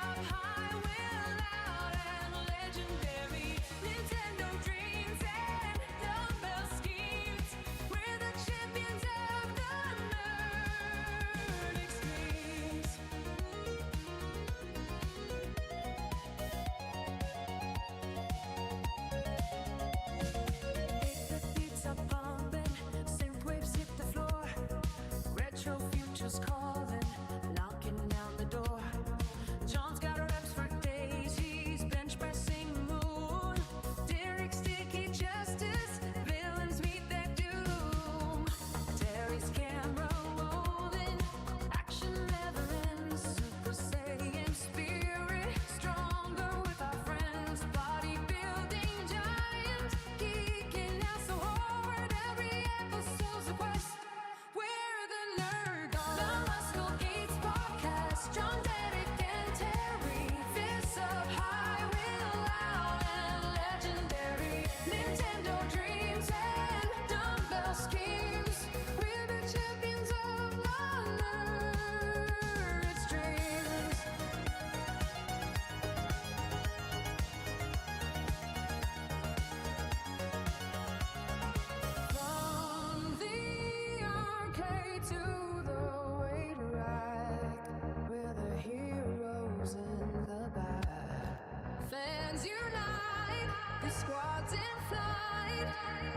up high, will out and legendary. Nintendo dreams and dumbbell schemes. We're the champions of the nerd extremes. The beats are pumping, synth waves hit the floor. Retro futures calling, knocking down the door. John's got reps for days, he's bench pressing the moon. Derek's sticky justice, villains meet their doom. Terry's camera rolling, action never ends. Super Saiyan spirit, stronger with our friends. Bodybuilding giant, geeking out so hard. Every episode's a quest. We're the Nerd Guard. The Muscle Geeks podcast. John, Derek, and Terry. Fists up high, will out and legendary. Nintendo dreams and dumbbell schemes. We're the champions of the nerd extremes. From the arcade to the weight rack, we're the heroes in the back. Fans unite, the squad's in flight.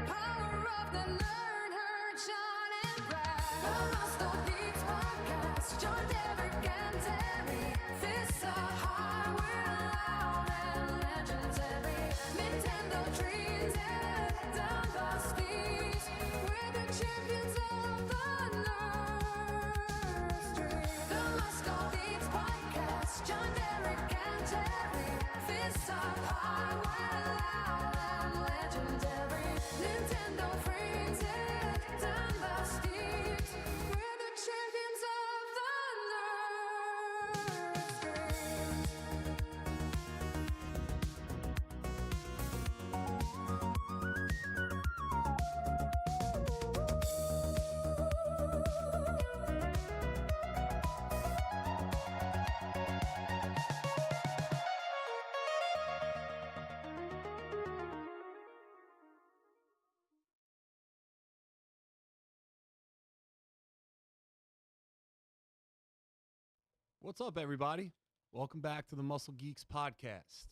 Power of the nerd herd, Sean and Brad. The Hostile Geeks podcast, John, Derek, and Terry. Fists up high, we're loud and legendary. Nintendo dreams and dumbbell schemes. We're the champions of the nerd stream. The Hostile Geeks podcast, John, Derek, and Terry. Fists up high, we're loud and legendary. Nintendo dreams and dumbbell schemes. We're the champions of the nerd stream. What's up, everybody? Welcome back to the Muscle Geeks podcast.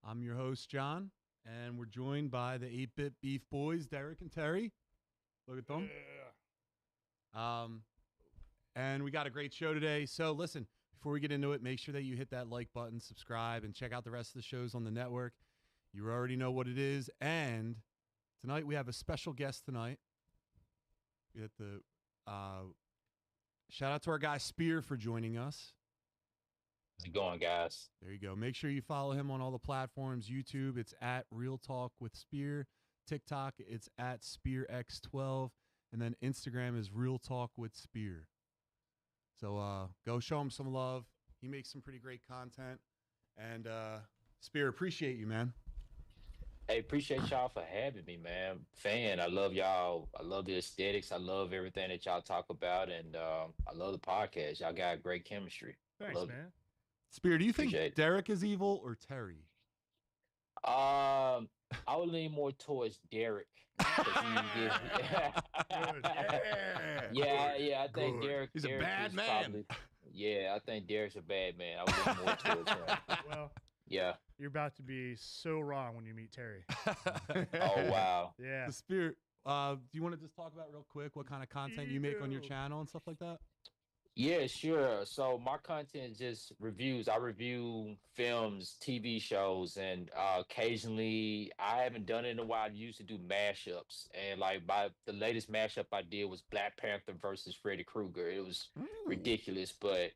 I'm your host, John, and we're joined by the 8-Bit Beef Boys, Derek and Terry. Look at them. And we got a great show today. So listen, before we get into it, make sure that you hit that like button, subscribe, and check out the rest of the shows on the network. You already know what it is. And tonight we have a special guest tonight. We have the shout out to our guy Spear for joining us. How's it going, guys? There you go. Make sure you follow him on all the platforms. YouTube, it's at Real Talk with Spear. TikTok, it's at SpearX12. And then Instagram is Real Talk with Spear. So go show him some love. He makes some pretty great content. And Spear, appreciate you, man. Hey, appreciate y'all for having me, man. Fan, I love y'all. I love the aesthetics. I love everything that y'all talk about, and I love the podcast. Y'all got great chemistry. Thanks, Love it. man. Spear, do you think Appreciate it. Derek is evil or Terry? I would lean more towards Derek. 'Cause he gives- Good. yeah. I think Good. Derek. He's a Derek bad is man. probably- yeah, I think Derek's a bad man. I would lean more towards him. Well, Yeah. you're about to be so wrong when you meet Terry. Oh wow. Yeah. The Spear, do you want to just talk about real quick what kind of content you make on your Evil. channel and stuff like that? Yeah, sure. So my content is just reviews. I review films, TV shows, and occasionally I haven't done it in a while. I used to do mashups, and like the latest mashup I did was Black Panther versus Freddy Krueger. It was ridiculous, but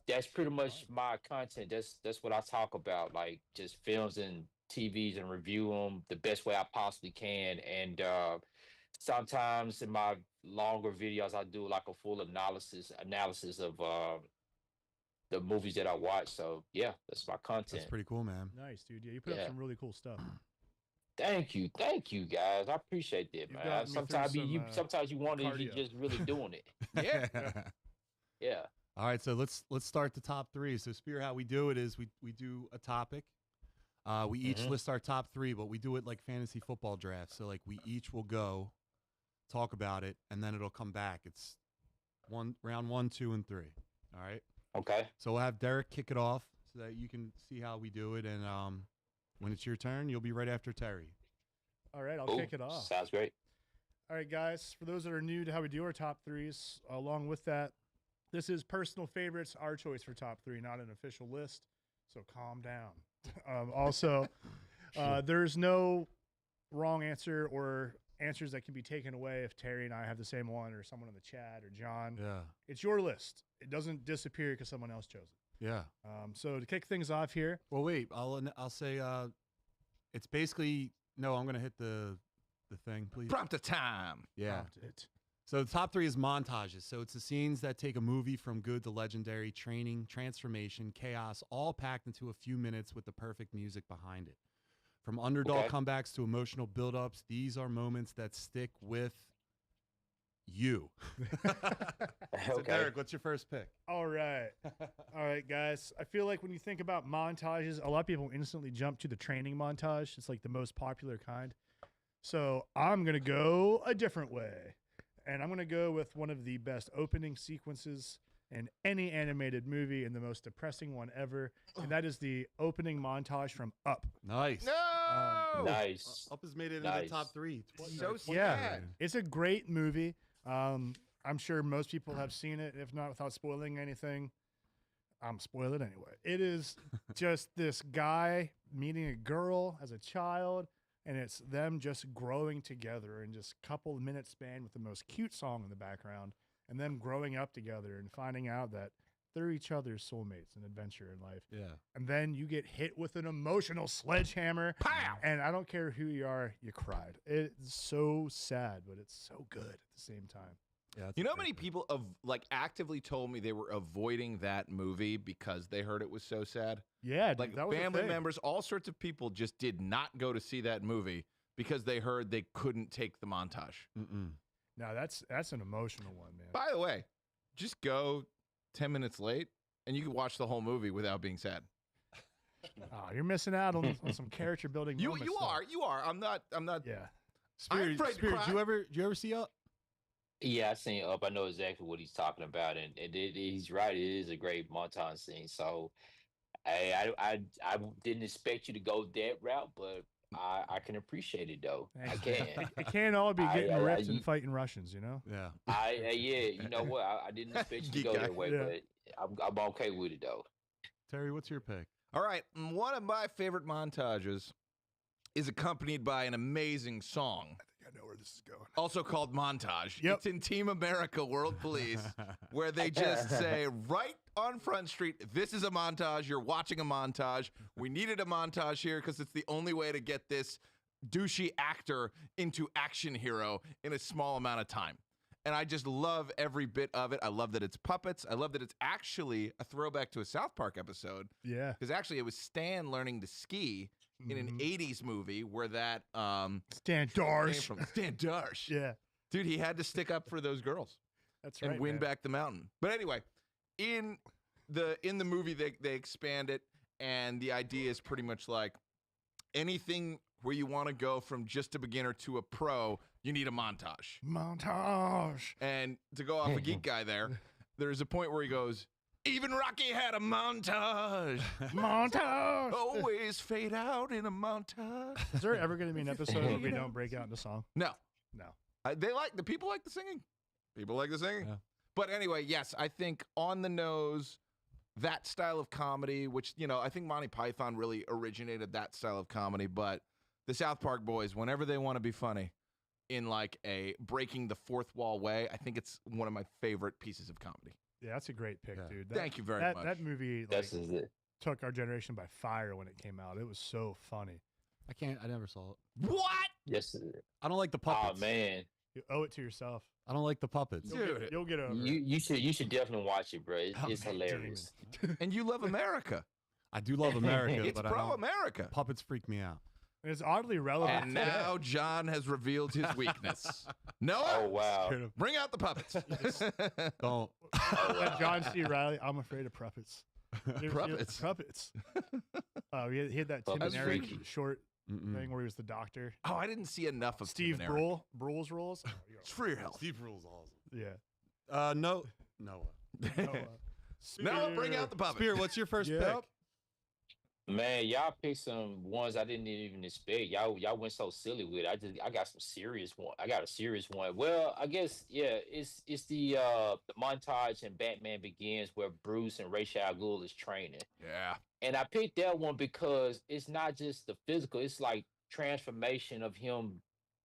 that's pretty much my content. That's what I talk about, like just films and TVs and review them the best way I possibly can. And sometimes in my longer videos, I do like a full analysis of the movies that I watch. So yeah, that's my content. That's pretty cool, man. Nice, dude. Yeah, you put up Yeah. some really cool stuff. Thank you, guys. I appreciate that, You've man. gotten me through Sometimes some, sometimes you wonder if you're cardio. just really doing it. Yeah. Yeah. All right, so let's start the top 3. So Spear, how we do it is we do a topic. We each list our top 3, but we do it like fantasy football draft. So like we each will go talk about it, and then it'll come back. It's round 1, 2, and 3. All right. Okay. So we'll have Derek kick it off so that you can see how we do it, and when it's your turn, you'll be right after Terry. All right, I'll kick it off. Sounds great. All right, guys, for those that are new to how we do our top 3s, along with that, this is personal favorites, our choice for top 3, not an official list. So calm down. Also, there's no wrong answer or answers that can be taken away if Terry and I have the same one, or someone in the chat, or John. Yeah. It's your list. It doesn't disappear because someone else chose it. Yeah. So to kick things off here. Well, wait. I'll say it's basically no. I'm gonna hit the thing, please. Prompter time. Yeah. Prompt it. So the top 3 is montages. So it's the scenes that take a movie from good to legendary, training, transformation, chaos, all packed into a few minutes with the perfect music behind it. From underdog comebacks to emotional buildups, these are moments that stick with you. So Derek, what's your first pick? All right. All right, guys. I feel like when you think about montages, a lot of people instantly jump to the training montage. It's like the most popular kind. So I'm going to go a different way. And I'm going to go with one of the best opening sequences in any animated movie and the most depressing one ever. And that is the opening montage from Up. Nice. No. Nice. Up has made it into the top 3. So Yeah, sad. it's a great movie. I'm sure most people have seen it. If not, without spoiling anything, I'm spoil it anyway. It is just this guy meeting a girl as a child, and it's them just growing together in just a couple of minutes span with the most cute song in the background, and them growing up together and finding out that they're each other's soulmates and adventure in life. Yeah. And then you get hit with an emotional sledgehammer. Pow! And I don't care who you are, you cried. It's so sad, but it's so good at the same time. Yeah. You know how many people actively told me they were avoiding that movie because they heard it was so sad? Yeah, Like that was a family thing. members, all sorts of people just did not go to see that movie because they heard they couldn't take the montage. No, that's an emotional one, man. By the way, just go 10 minutes late and you can watch the whole movie without being sad. Oh, you're missing out on some character building. You moments, you are. I'm not. Yeah. I'm afraid to Spirit, cry. did you ever see Up? Yeah, I seen Up. I know exactly what he's talking about, and he's right. It is a great montage scene. So, I didn't expect you to go that route, but I can appreciate it though. I can. It can't all be getting ripped and you- fighting Russians, you know? Yeah. Yeah, you know what? I didn't expect you to Geek go guy. that way, Yeah. but I'm okay with it though. Terry, what's your pick? All right. One of my favorite montages is accompanied by an amazing song, I know where this is going. also called Montage. Yep. It's in Team America World Police, where they just say right on Front Street, this is a montage. You're watching a montage. We needed a montage here because it's the only way to get this douchey actor into action hero in a small amount of time. And I just love every bit of it. I love that it's puppets. I love that it's actually a throwback to a South Park episode. Yeah. Because actually it was Stan learning to ski in an 80s movie where that Stan came Darsh. from. Stan Darsh. Yeah, Dude, he had to stick up for those girls that's and right. win man. back the mountain. But anyway, in the movie they expand it, and the idea is pretty much like anything where you want to go from just a beginner to a pro, you need a montage. Montage. And to go off a geek guy there's a point where he goes, even Rocky had a montage. Montage. Always fade out in a montage. Is there ever going to be an episode where we don't break out into song? No. No. The people like the singing. People like the singing. Yeah. But anyway, yes, I think on the nose, that style of comedy, which, I think Monty Python really originated that style of comedy, but the South Park boys, whenever they want to be funny in like a breaking the fourth wall way, I think it's one of my favorite pieces of comedy. Yeah, that's a great pick, Yeah. dude. Thank you very much. That movie like, That's just it. took our generation by fire when it came out. It was so funny. I never saw it. What? Yes. I don't like the Oh puppets. man, You owe it to yourself. I don't like the puppets. Dude. You'll get over it. you should definitely watch it, bro. It's Oh, man, hilarious. And you love America. I do love America, It's but I don't. pro-America. Puppets freak me out. It's oddly relevant. And today. now John has revealed his weakness. Noah, Oh wow. Scared of- bring out the puppets. Don't. When John C. Riley, I'm afraid of puppets. You ever see Puppets? Puppets. Oh, he had that Tim Puppets and Eric freaky. short Mm-mm. thing where he was the doctor. Oh, I didn't see enough of Steve Tim and Eric. Brul's roles. Oh, It's for your health. Steve rules awesome. yeah. No. Noah. Noah, bring out the puppet. Spear, what's your first Yep. pick? Man, y'all picked some ones I didn't even expect. Y'all went so silly with it. I got some serious one. I got a serious one. Well, I guess it's the montage in Batman Begins where Bruce and Ra's al Ghul is training. Yeah. And I picked that one because it's not just the physical, it's like transformation of him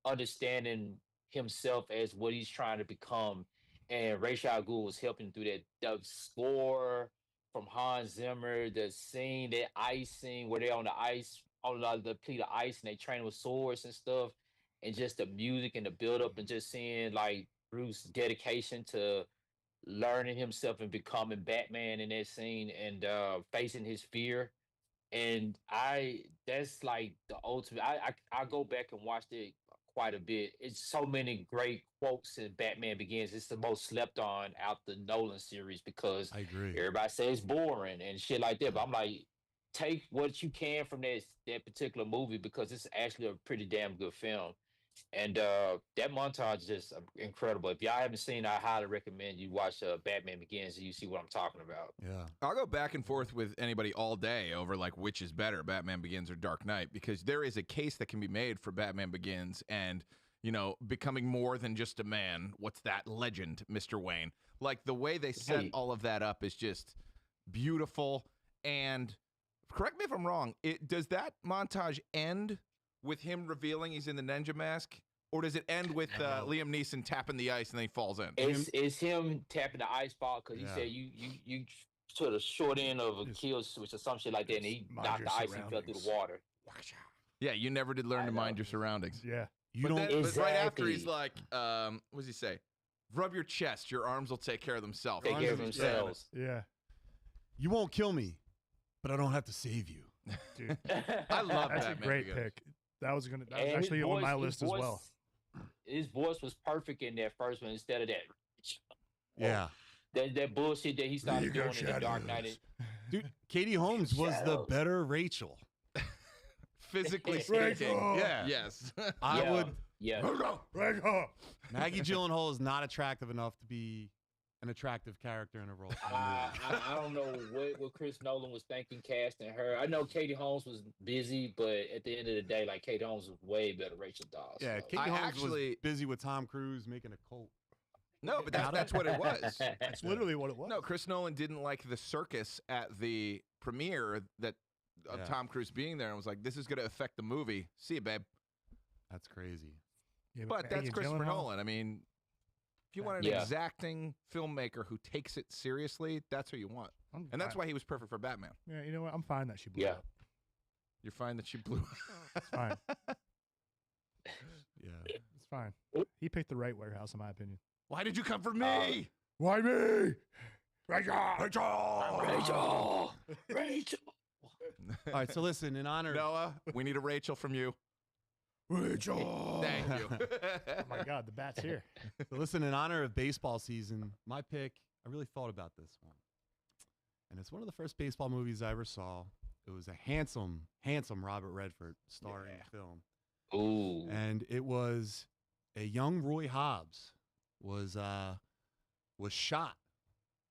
understanding himself as what he's trying to become. And Ra's al Ghul was helping through that. The score from Hans Zimmer, the scene, that ice scene where they're on the ice, on the plea of ice, and they train with swords and stuff, and just the music and the build up, and just seeing like Bruce's dedication to learning himself and becoming Batman in that scene, and facing his fear. And that's like the ultimate. I go back and watched it quite a bit. It's so many great quotes in Batman Begins. It's the most slept on out the Nolan series because I agree. everybody says boring and shit like that. But I'm like, take what you can from that particular movie because it's actually a pretty damn good film. And that montage is just incredible. If y'all haven't seen, I highly recommend you watch Batman Begins and you see what I'm talking about. Yeah. I'll go back and forth with anybody all day over like which is better, Batman Begins or Dark Knight, because there is a case that can be made for Batman Begins and, you know, becoming more than just a man. What's that legend, Mr. Wayne? Like the way they set Hey. all of that up is just beautiful. And correct me if I'm wrong, does that montage end with him revealing he's in the ninja mask? Or does it end with Liam Neeson tapping the ice and then he falls in? It's him tapping the ice ball because he Yeah. said you to the short end of a kill switch or some shit like that, and he Mind knocked your the ice and fell through the surroundings. water. Yeah, you never did learn I to mind know. your surroundings. Yeah. You But, don't. then, but right after he's Exactly. like, what does he say? Rub your chest. Your arms will take care of themselves. Take care of Arms- themselves. Yeah. You won't kill me, but I don't have to save you. Dude. I love That's a Batman great Begins. pick. That was And actually his on my voice- list his as well. voice- His voice was perfect in that first one instead of that. Yeah. That bullshit that he started doing in the Dark Knight. Dude, Katie Holmes was the Shadows. better Rachel. Physically Rachel! speaking. Yeah. Yes. I Yeah. would. Yeah. Rachel. Maggie Gyllenhaal is not attractive enough to be an attractive character in a role. I don't know what Chris Nolan was thinking casting her. I know Katie Holmes was busy, but at the end of the day, like Katie Holmes was way better Rachel Dawes. Yeah, so. Katie I Holmes actually- was busy with Tom Cruise making a cult. No, but that's what it was. That's literally what it was. No, Chris Nolan didn't like the circus at the premiere that of Yeah. Tom Cruise being there and was like, this is going to affect the movie. See you, babe. That's crazy. Yeah, But that's Maggie Christopher Gyllenhaal- Nolan. I mean, if you want an Yeah. exacting filmmaker who takes it seriously, that's who you want. I'm And that's fine. why he was perfect for Batman. Yeah, you know what? I'm fine that she blew Yeah. up. You're fine that she blew. It's fine. Yeah. It's fine. He picked the right warehouse, in my opinion. Why did you come for me? Why me? Rachel. Rachel. Rachel. All right. So listen, in honor. Noah, we need a Rachel from you. Rachel. Thank you. Oh my God, the bat's here. So listen, in honor of baseball season, my pick. I really thought about this one, and it's one of the first baseball movies I ever saw. It was a handsome Robert Redford starring film. Ooh. And it was a young Roy Hobbs was shot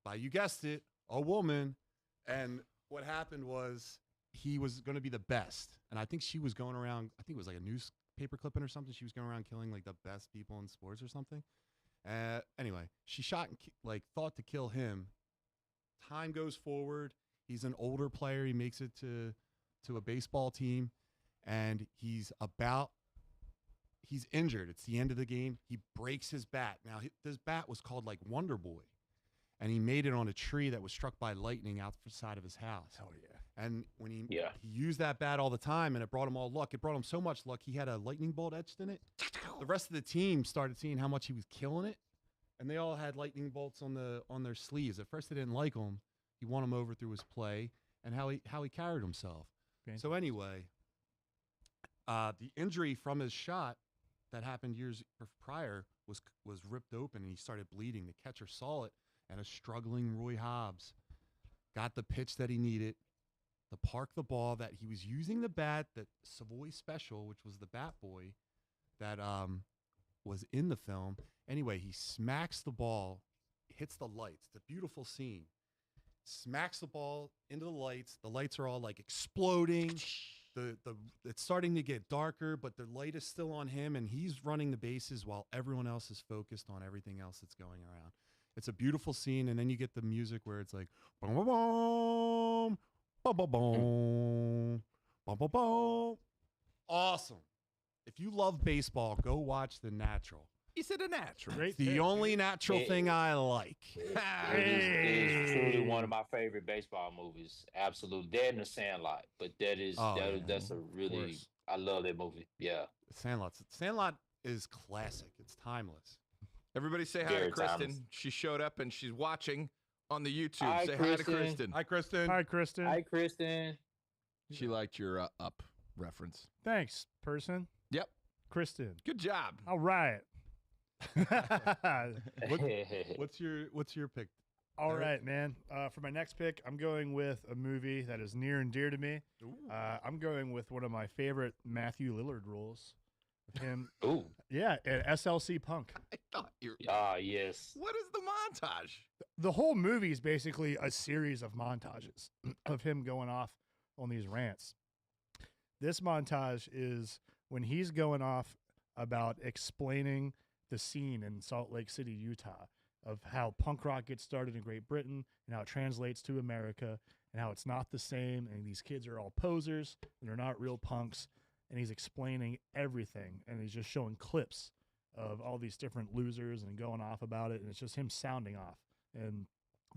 by, you guessed it, a woman. And what happened was he was going to be the best. And I think she was going around, I think it was like a newspaper clipping or something. She was going around killing like the best people in sports or something. Anyway, she shot and thought to kill him. Time goes forward. He's an older player. He makes it to a baseball team. And he's injured. It's the end of the game. He breaks his bat. Now, this bat was called like Wonder Boy. And he made it on a tree that was struck by lightning out the side of his house. Hell yeah. And when he Yeah. used that bat all the time, and it brought him all luck. It brought him so much luck, he had a lightning bolt etched in it. The rest of the team started seeing how much he was killing it. And they all had lightning bolts on their sleeves. At first, they didn't like him. He won him over through his play and how he carried himself. Fantastic. So anyway, The injury from his shot that happened years prior was ripped open, and he started bleeding. The catcher saw it, and a struggling Roy Hobbs got the pitch that he needed to park the ball. That he was using the bat that Savoy Special, which was the bat boy that was in the film. Anyway, he smacks the ball, hits the lights. It's a beautiful scene. Smacks the ball into the lights. The lights are all like exploding. It's starting to get darker, but the light is still on him, and he's running the bases while everyone else is focused on everything else that's going around. It's a beautiful scene, and then you get the music where it's like boom, boom, boom, boom, boom, boom, boom, boom, boom. Awesome. If you love baseball, go watch The Natural. He said a natural. Great The pick. only natural thing I like. It is truly one of my favorite baseball movies. Absolutely. That and The Sandlot. But that's a really, course. I love that movie. Yeah. Sandlot is classic. It's timeless. Everybody say hi to Very Kristen. timeless. She showed up and she's watching on the YouTube. Hi, say hi to Kristen. Kristen. Hi, Kristen. Hi, Kristen. Hi, Kristen. She liked your up reference. Thanks, person. Yep. Kristen. Good job. All right. What's your pick? All Eric? right, man. For my next pick, I'm going with a movie that is near and dear to me. I'm going with one of my favorite Matthew Lillard roles. Of him, Ooh. yeah, at SLC Punk. I thought you. Ah, yes. What is the montage? The whole movie is basically a series of montages of him going off on these rants. This montage is when he's going off about explaining the scene in Salt Lake City, Utah, of how punk rock gets started in Great Britain and how it translates to America and how it's not the same. And these kids are all posers and they're not real punks. And he's explaining everything. And he's just showing clips of all these different losers and going off about it. And it's just him sounding off. And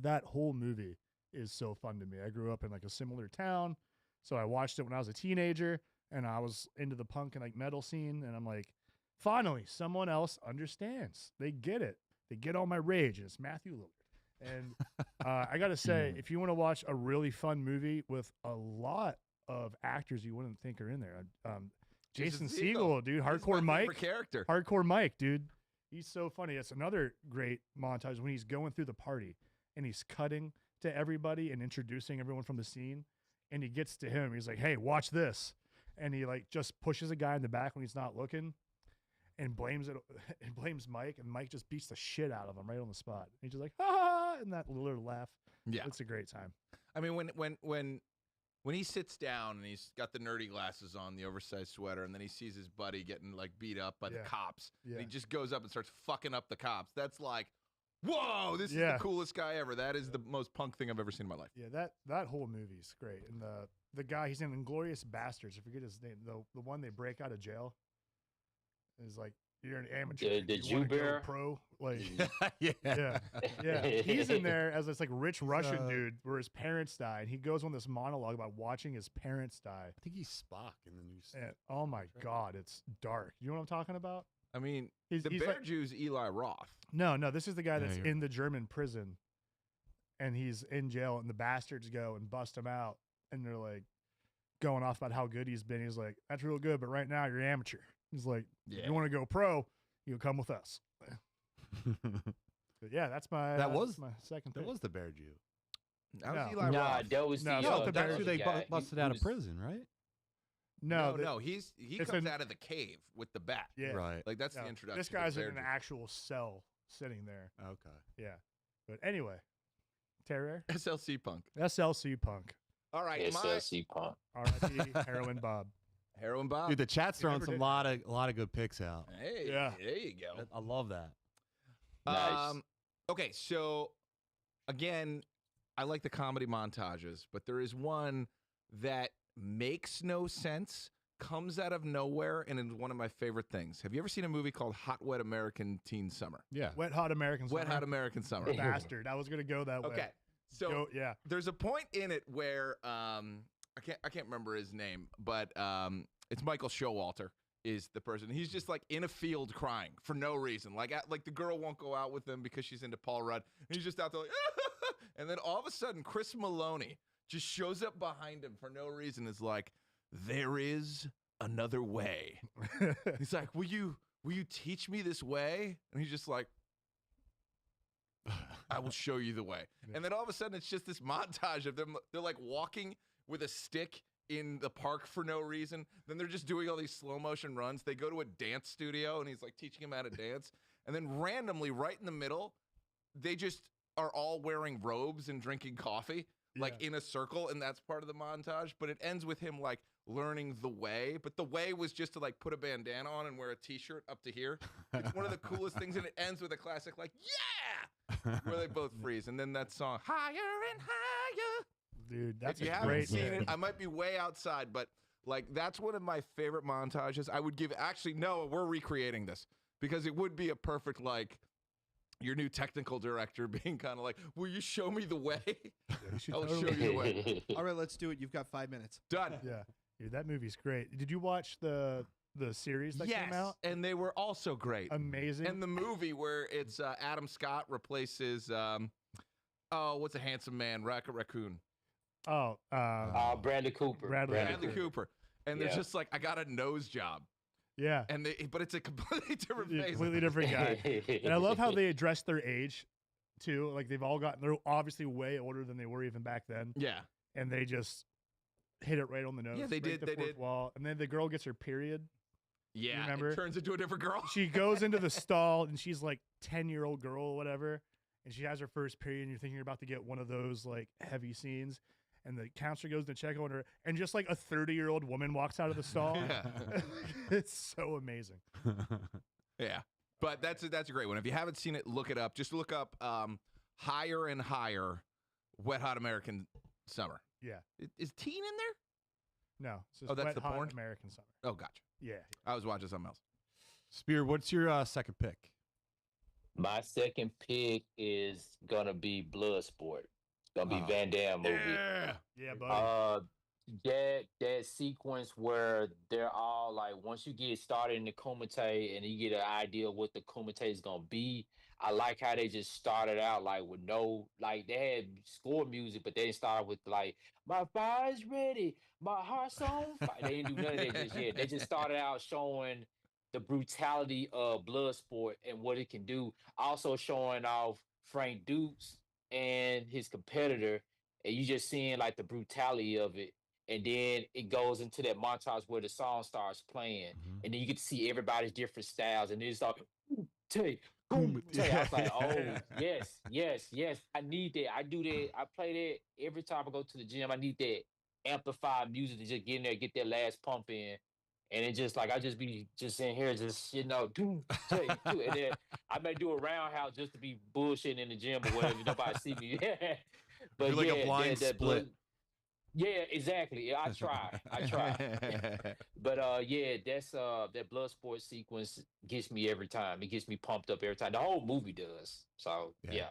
that whole movie is so fun to me. I grew up in like a similar town. So I watched it when I was a teenager and I was into the punk and like metal scene. And I'm like, finally, someone else understands. They get it. They get all my rage. And it's Matthew Lillard. And I got to say, if you want to watch a really fun movie with a lot of actors you wouldn't think are in there, Jason Segel, dude, He's Hardcore my Mike. favorite character. Hardcore Mike, dude. He's so funny. It's another great montage when he's going through the party and he's cutting to everybody and introducing everyone from the scene. And he gets to him. He's like, hey, watch this. And he like just pushes a guy in the back when he's not looking and blames it and blames Mike. And Mike just beats the shit out of him right on the spot. And he's just like, ah, and that little laugh. Yeah. It's a great time. I mean, when he sits down and he's got the nerdy glasses on, the oversized sweater, and then he sees his buddy getting like beat up by the cops, and he just goes up and starts fucking up the cops. That's like, whoa, this is the coolest guy ever. That is the most punk thing I've ever seen in my life. Yeah, that whole movie's great. And the guy, he's in Inglorious Bastards. I forget his name. The one they break out of jail is like, you're an amateur. The you wanna go Jew-bear? pro. Like, Yeah. yeah. He's in there as this like rich Russian dude where his parents died. And he goes on this monologue about watching his parents die. I think he's Spock in the new And, oh my God, it's dark. You know what I'm talking about? I mean, He's the Bear like- Jew's Eli Roth. No, this is the guy that's you're in the German prison and he's in jail and the bastards go and bust him out and they're like going off about how good he's been. He's like, that's real good, but right now you're amateur. He's like, if you want to go pro, you'll come with us. But yeah, that's my was my second That pick. was the Bear Jew. That was No. Eli Nah, Roth. that was No, the. it's not the That's Bear who they guy. busted He out of was- prison, right? No, No, he it's comes an- out of the cave with the bat. yeah, Right. Like that's no, the introduction. this to the guy's in Bear an Jew. actual cell sitting there. Okay. Yeah, but anyway, Terror, SLC Punk. SLC Punk, All right, my SLC Punk. R.I.P. Heroin Bob. Heroin Bob. Dude, the chat's throwing never some did. lot of good picks out. Hey, Yeah. there you go. I love that. Nice. Okay, so again, I like the comedy montages, but there is one that makes no sense, comes out of nowhere, and is one of my favorite things. Have you ever seen a movie called Hot Wet American Teen Summer? Yeah. Wet Hot American Wet Summer. Hot American Summer. Bastard. I was gonna go that way. Okay, so Yeah. there's a point in it where I can't remember his name, but it's Michael Showalter is the person. He's just like in a field crying for no reason. Like the girl won't go out with him because she's into Paul Rudd. And he's just out there like, and then all of a sudden Chris Maloney just shows up behind him for no reason. Is like, there is another way. He's like, will you teach me this way? And he's just like, I will show you the way. And then all of a sudden, it's just this montage of them. They're like walking with a stick in the park for no reason. Then they're just doing all these slow motion runs. They go to a dance studio and he's like teaching him how to dance. And then randomly, right in the middle, they just are all wearing robes and drinking coffee, like in a circle. And that's part of the montage. But it ends with him like learning the way. But the way was just to like put a bandana on and wear a t-shirt up to here. It's one of the coolest things. And it ends with a classic like, yeah, where they both freeze. And then that song, higher and higher. Dude, that's if you a haven't great seen movie. it, I might be way outside, but like that's one of my favorite montages. I would give actually no, we're recreating this because it would be a perfect like your new technical director being kind of like, will you show me the way? I'll show you the way. All right, let's do it. You've got 5 minutes. Done. Yeah, dude, that movie's great. Did you watch the series that came out? And they were also great. Amazing. And the movie where it's Adam Scott replaces what's a handsome man, Rocket Raccoon. Oh, Bradley Cooper. Bradley Cooper. And they're Yeah. just like, I got a nose job. yeah, And but it's a completely different Yeah, face. completely different guy. And I love how they address their age too. Like they've all gotten, they're obviously way older than they were even back then, Yeah. and they just hit it right on the nose. Yeah, they break did, the they fourth did. wall, and then the girl gets her period. Yeah. remember? It turns into a different girl. She goes into the stall, and she's like 10-year-old girl or whatever, and she has her first period, and you're thinking you're about to get one of those like heavy scenes. And the counselor goes to check on her, and just like a 30-year-old woman walks out of the stall. Yeah. It's so amazing. Yeah. But that's a great one. If you haven't seen it, look it up. Just look up Higher and Higher Wet Hot American Summer. Yeah. Is Teen in there? No. It's just Oh, that's Wet the Hot porn? American Summer. Oh, gotcha. Yeah. I was watching something else. Spear, what's your second pick? My second pick is gonna be Bloodsport. Gonna be Van Damme movie. Yeah. Yeah, buddy. That sequence where they're all like, once you get started in the Kumite and you get an idea of what the Kumite is gonna be. I like how they just started out like with no, like they had score music, but they didn't start with like my fire's ready, my heart's on fire. They didn't do none of that just yet. They just started out showing the brutality of Bloodsport and what it can do. Also showing off Frank Dukes and his competitor, and you just seeing like the brutality of it. And then it goes into that montage where the song starts playing, and then you get to see everybody's different styles, and then it's like, take. I was like, oh yes, I need that. I do that. I play that every time I go to the gym. I need that amplified music to just get in there, get that last pump in, and it just like I just be just in here, just and then I may do a roundhouse just to be bullshitting in the gym or whatever. Nobody see me. But You're like a blind split. Yeah, exactly. I try. But that's that blood sports sequence gets me every time. It gets me pumped up every time. The whole movie does. So yeah.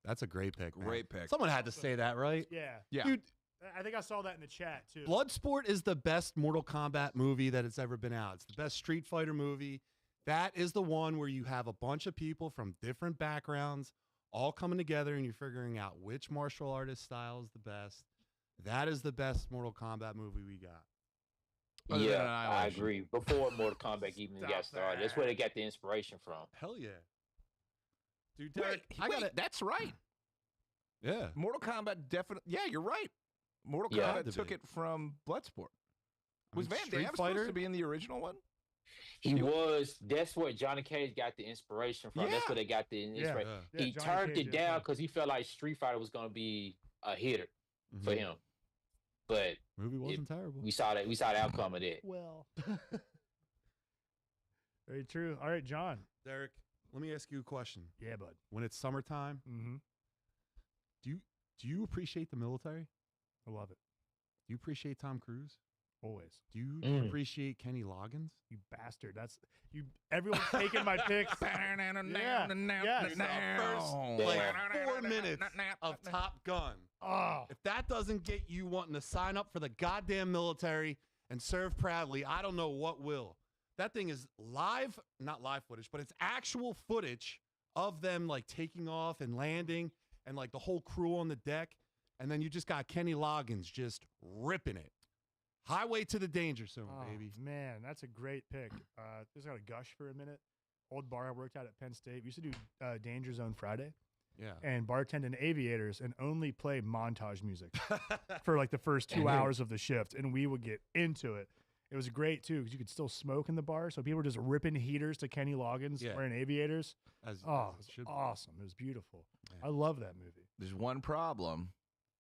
That's a great pick. Man. Great pick. Someone had to say that, right? Yeah. Yeah. Dude, I think I saw that in the chat too. Bloodsport is the best Mortal Kombat movie that has ever been out. It's the best Street Fighter movie. That is the one where you have a bunch of people from different backgrounds all coming together and you're figuring out which martial artist style is the best. That is the best Mortal Kombat movie we got. Other than Yeah, I Annihilation. agree. Before Mortal Kombat even got started, that's where they got the inspiration from. Hell yeah. Dude, Wait, Derek, I got it. that's right. Yeah. Mortal Kombat definitely. Yeah, you're right. Mortal Yeah. Had to Kombat took be. it from Bloodsport. Was mean, Van Street Damme Fighter? supposed to be in the original one? He was. That's where Johnny Cage got the inspiration from. That's Yeah. where they got the inspiration. Yeah. Yeah, He Johnny turned Cage it is, down yeah. because he felt like Street Fighter was going to be a hitter for Mhm. him. But Movie wasn't terrible. we saw that. We saw the outcome of that. Well. Very true. All right, John. Derek, let me ask you a question. Yeah, bud. When it's summertime, Mm-hmm. do you appreciate the military? I love it. Do you appreciate Tom Cruise? Always. Do you Mm. appreciate Kenny Loggins? You bastard. That's you. Everyone's taking my picks. Yes. Like 4 minutes of Top Gun. Oh, If that doesn't get you wanting to sign up for the goddamn military and serve proudly, I don't know what will. That thing is live, not live footage, but it's actual footage of them like taking off and landing and like the whole crew on the deck. And then you just got Kenny Loggins just ripping it. Highway to the Danger Zone, Oh, baby. man, that's a great pick. Just got to gush for a minute. Old bar I worked at Penn State. We used to do Danger Zone Friday Yeah. and bartend in Aviators and only play montage music for like the first 2 hours of the shift. And we would get into it. It was great too because you could still smoke in the bar. So people were just ripping heaters to Kenny Loggins Yeah. wearing Aviators. As Oh, it it's should be. awesome. It was beautiful. Yeah. I love that movie. There's one problem.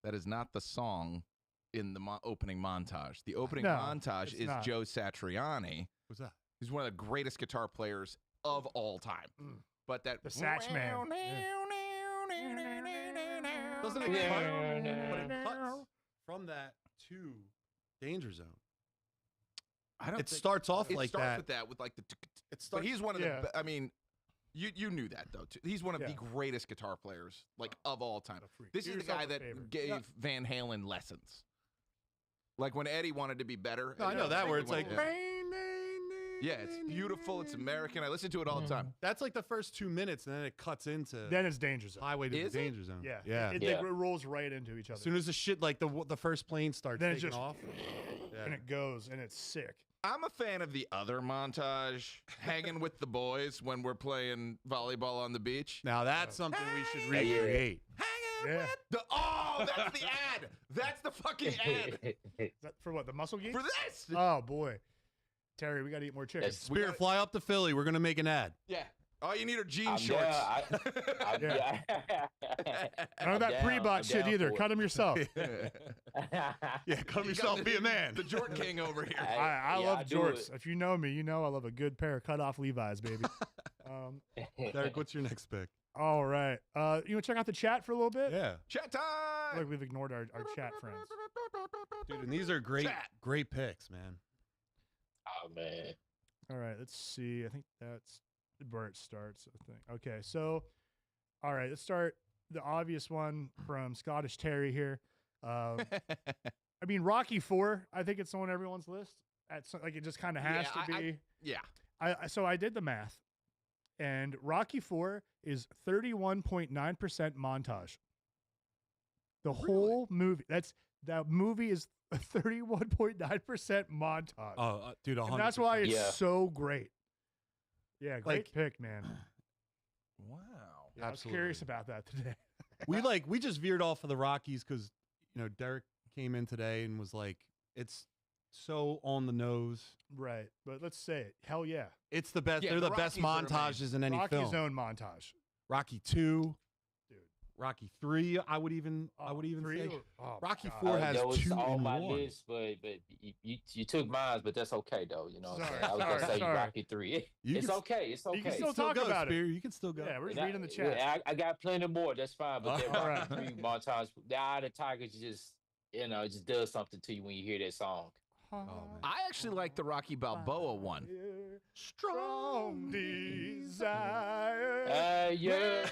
That is not the song in the opening montage. The opening No, montage it's is not. Joe Satriani. What's that? He's one of the greatest guitar players of all time. Mm. But that The Satch Man. Doesn't it Yeah. cut? But it cuts from that to Danger Zone. I don't It think- starts off it like starts that. with that with like the It but starts. he's one of Yeah. the I mean you knew that though too. He's one of Yeah. the greatest guitar players like of all time. What a freak. This Do is the yourself guy a that favor. gave Yeah. Van Halen lessons. Like when Eddie wanted to be better. No, I know that where it's like. Yeah, it's beautiful. It's American. I listen to it all the time. That's like the first 2 minutes, and then it cuts into Then it's Danger Zone. Highway to Is the it? Danger Zone. Yeah. yeah. It, Yeah. it rolls right into each other. As soon as the shit, like the first plane starts Then it taking just- off. and it goes and it's sick. I'm a fan of the other montage, hanging with the boys when we're playing volleyball on the beach. Now that's something we should Yeah, yeah. recreate. Hanging Yeah. with the that's the ad. That's the fucking ad Is that for what? The Muscle Geeks? for this. Oh boy, Terry, we got to eat more chicken. That's- Spirit, gotta- fly up to Philly. We're gonna make an ad. Yeah. All you need are jean I'm shorts. down. I'm Yeah. None of I'm that down. pre-bot I'm shit down either. for it. Cut them yourself. Yeah, come You yourself, got be a man. The Jordan King over here. I Yeah, love I do jorts. it. If you know me, you know I love a good pair of cut off Levi's, baby. Derek, what's your next pick? All right. You want to check out the chat for a little bit? Yeah, Chat time. Like we've ignored our chat friends. dude, and these are great, Chat. great picks, man. Oh man. All right, let's see. I think that's where it starts. I think. Okay, so, all right, let's start the obvious one from Scottish Terry here. I mean, Rocky IV. I think it's on everyone's list. Like it just kind of has Yeah, to be. Yeah. So I did the math, and Rocky IV is 31.9% montage. The Really? whole movie. That movie is 31.9% montage. Oh, dude, 100%. And that's why it's Yeah. so great. Yeah, great Like- pick, man. Wow. Yeah, I was curious Absolutely. about that today. we just veered off of the Rockies because Derek came in today and was like, it's so on the nose. Right, but let's say it. Hell yeah. It's the best. Yeah, They're the the best Rockies are montages in any Rocky's film. own montage. Rocky 2, Dude. Rocky 3. I would even Three say or- oh, Rocky God. 4 has that was 2 on in my 1. list, but you took mine, but that's okay though. You know what I'm saying? I was gonna say sorry. Rocky 3. You It's can- okay. It's okay. You can Still talk go, about it. Spear. You can still go. Yeah, we're just And reading the chat. I got plenty more. That's fine. But that All Rocky right. 3 montage, the Eye of the Tiger just it just does something to you when you hear that song. man. I actually like the Rocky Balboa one. Strong desire. Yeah.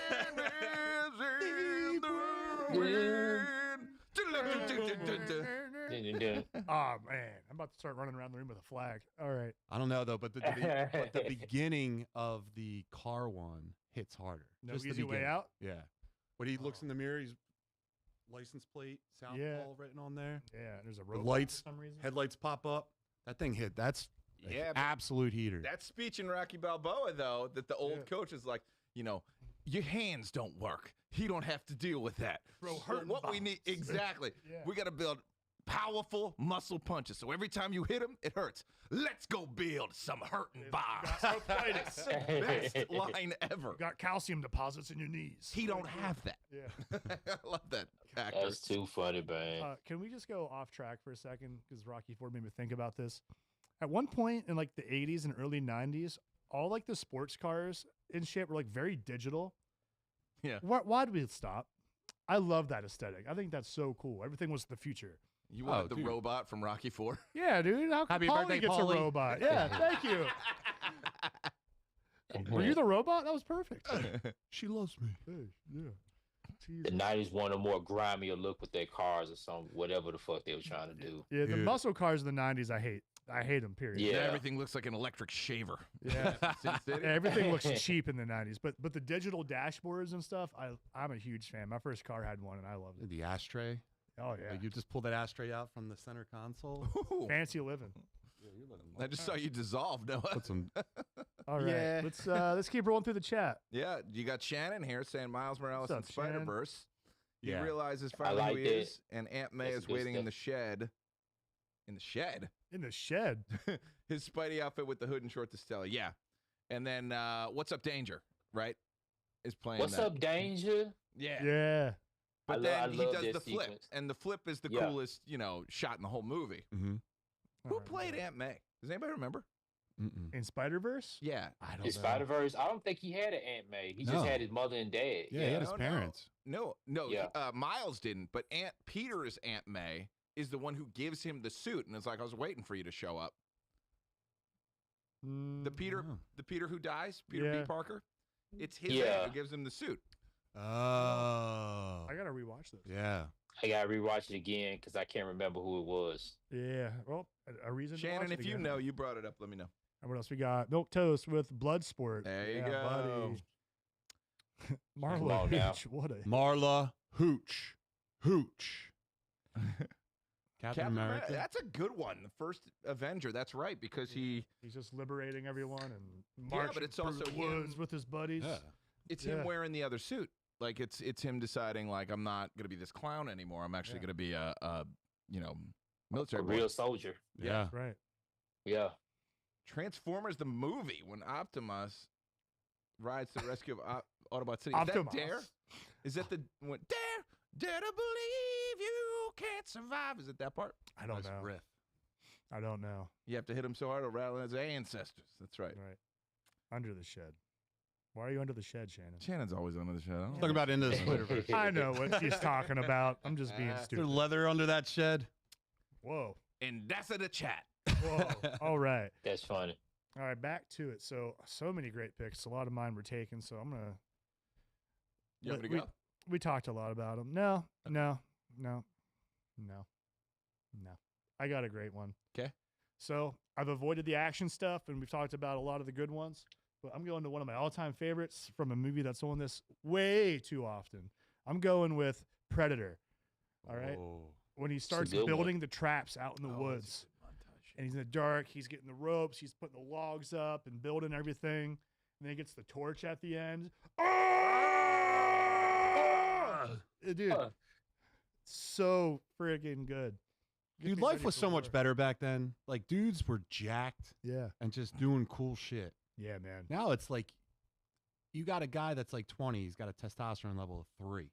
Oh man, I'm about to start running around the room with a flag. All right. I don't know though, but the beginning of the car one hits harder. No Just the easy way beginning. out. Yeah. When he looks in the mirror, he's license plate, Southpaw Yeah. written on there. Yeah, there's a The robot lights, for some reason. headlights pop up. That thing hit. That's an Yeah, but absolute heater. that speech in Rocky Balboa, though, that the old Yeah. coach is like, your hands don't work. He don't have to deal with that. Throw So hurting what we need bombs. exactly, Yeah. we got to build powerful muscle punches. So every time you hit him, it hurts. Let's go build some hurting bombs. Arthritis. Best line ever. Got calcium deposits in your knees. He don't have that. Yeah. I love that actor. That's too funny, man. Can we just go off track for a second? Because Rocky Ford made me think about this. At one point in like the 80s and early 90s, all like the sports cars and shit were like very digital. Yeah. Why did we stop? I love that aesthetic. I think that's so cool. Everything was the future. You wanted the dude. robot from Rocky 4? Yeah, dude. How come Happy Paulie birthday, gets Paulie. a robot? Yeah, thank you. Were you the robot? That was perfect. She loves me. Hey, yeah. The Jesus. 90s wanted a more grimier look with their cars or some whatever the fuck they were trying to do. Yeah, the Dude. muscle cars of the 90s, I hate. I hate them, period. Yeah. Everything looks like an electric shaver. Yeah. Sin City. Everything looks cheap in the 90s, but the digital dashboards and stuff, I'm a huge fan. My first car had one, and I loved it. The ashtray. Oh yeah, Like you just pull that ashtray out from the center console. Ooh, fancy living. I just saw you dissolve, Noah. Put some. All right, Yeah. let's keep rolling through the chat. Yeah, you got Shannon here saying Miles Morales What's and up, Shannon? Spider-Verse. He Yeah. realizes finally who liked he it. is, and Aunt May That's is good waiting in stuff. the shed. In the shed? In the shed. His Spidey outfit with the hood and short to Stella. Yeah. And then What's Up Danger, right? Is playing What's that. up, Danger? Yeah. Yeah. But I then he love does this the flip, sequence. and the flip is the Yeah. coolest, shot in the whole movie. Mm-hmm. Who All right, played okay. Aunt May? Does anybody remember? Mm-mm. in Spider-Verse? Yeah. I don't In know. Spider-Verse, I don't think he had an Aunt May. He No. just had his mother and dad. Yeah, he had his No, no. parents. No, Yeah. Miles didn't, but Aunt Peter's Aunt May is the one who gives him the suit, and it's like, I was waiting for you to show up. The Peter, Oh. the Peter who dies, Peter Yeah. B. Parker. It's his Yeah. aunt who gives him the suit. Oh. I gotta rewatch this. Yeah. I gotta rewatch it again because I can't remember who it was. Yeah. Well, a reason. to Shannon, watch it if you again. know, you brought it up. Let me know. And what else we got? Milk toast with Bloodsport. There you Yeah, go. buddy. Marla on now. Hooch, what a Marla Hooch. Hooch. Captain America. That's a good one. The first Avenger. That's right, because he's just liberating everyone and Yeah, marching but it's through also the him- woods with his buddies. Yeah. it's Yeah. him wearing the other suit. Like it's him deciding like I'm not gonna be this clown anymore. I'm actually Yeah. gonna be a A military boy. real soldier. Yeah. Right. Yeah. Transformers the movie when Optimus rides to the rescue of Autobot City. Is Optimus. that Dare? Is that the when Dare to believe you can't survive? Is it that part? I don't Nice know. riff. I don't know. You have to hit him so hard it'll rattle his ancestors. That's right. Right. Under the shed. Why are you under the shed, Shannon? Shannon's always under the shed. I don't know. Talking about into the Spider-Verse. I know what she's talking about. I'm just being Is there stupid. leather under that shed? Whoa. And that's in the chat. Whoa. All right. That's funny. All right, back to it. So many great picks. A lot of mine were taken, so I'm gonna. You want me to we, go? we talked a lot about them. No. I got a great one. 'Kay. So I've avoided the action stuff, and we've talked about a lot of the good ones. But I'm going to one of my all-time favorites from a movie that's on this way too often. I'm going with Predator. All right, Oh. when he starts good one. building the traps out in the Oh, woods. that's a good montage. And he's in the dark. He's getting the ropes. He's putting the logs up and building everything. And then he gets the torch at the end. Ah! Dude, Huh. so friggin' good. Gets Dude, me life ready was for so much war. better back then. Like, dudes were jacked Yeah. and just doing cool shit. Yeah, man. Now it's like, you got a guy that's like 20. He's got a testosterone level of 3.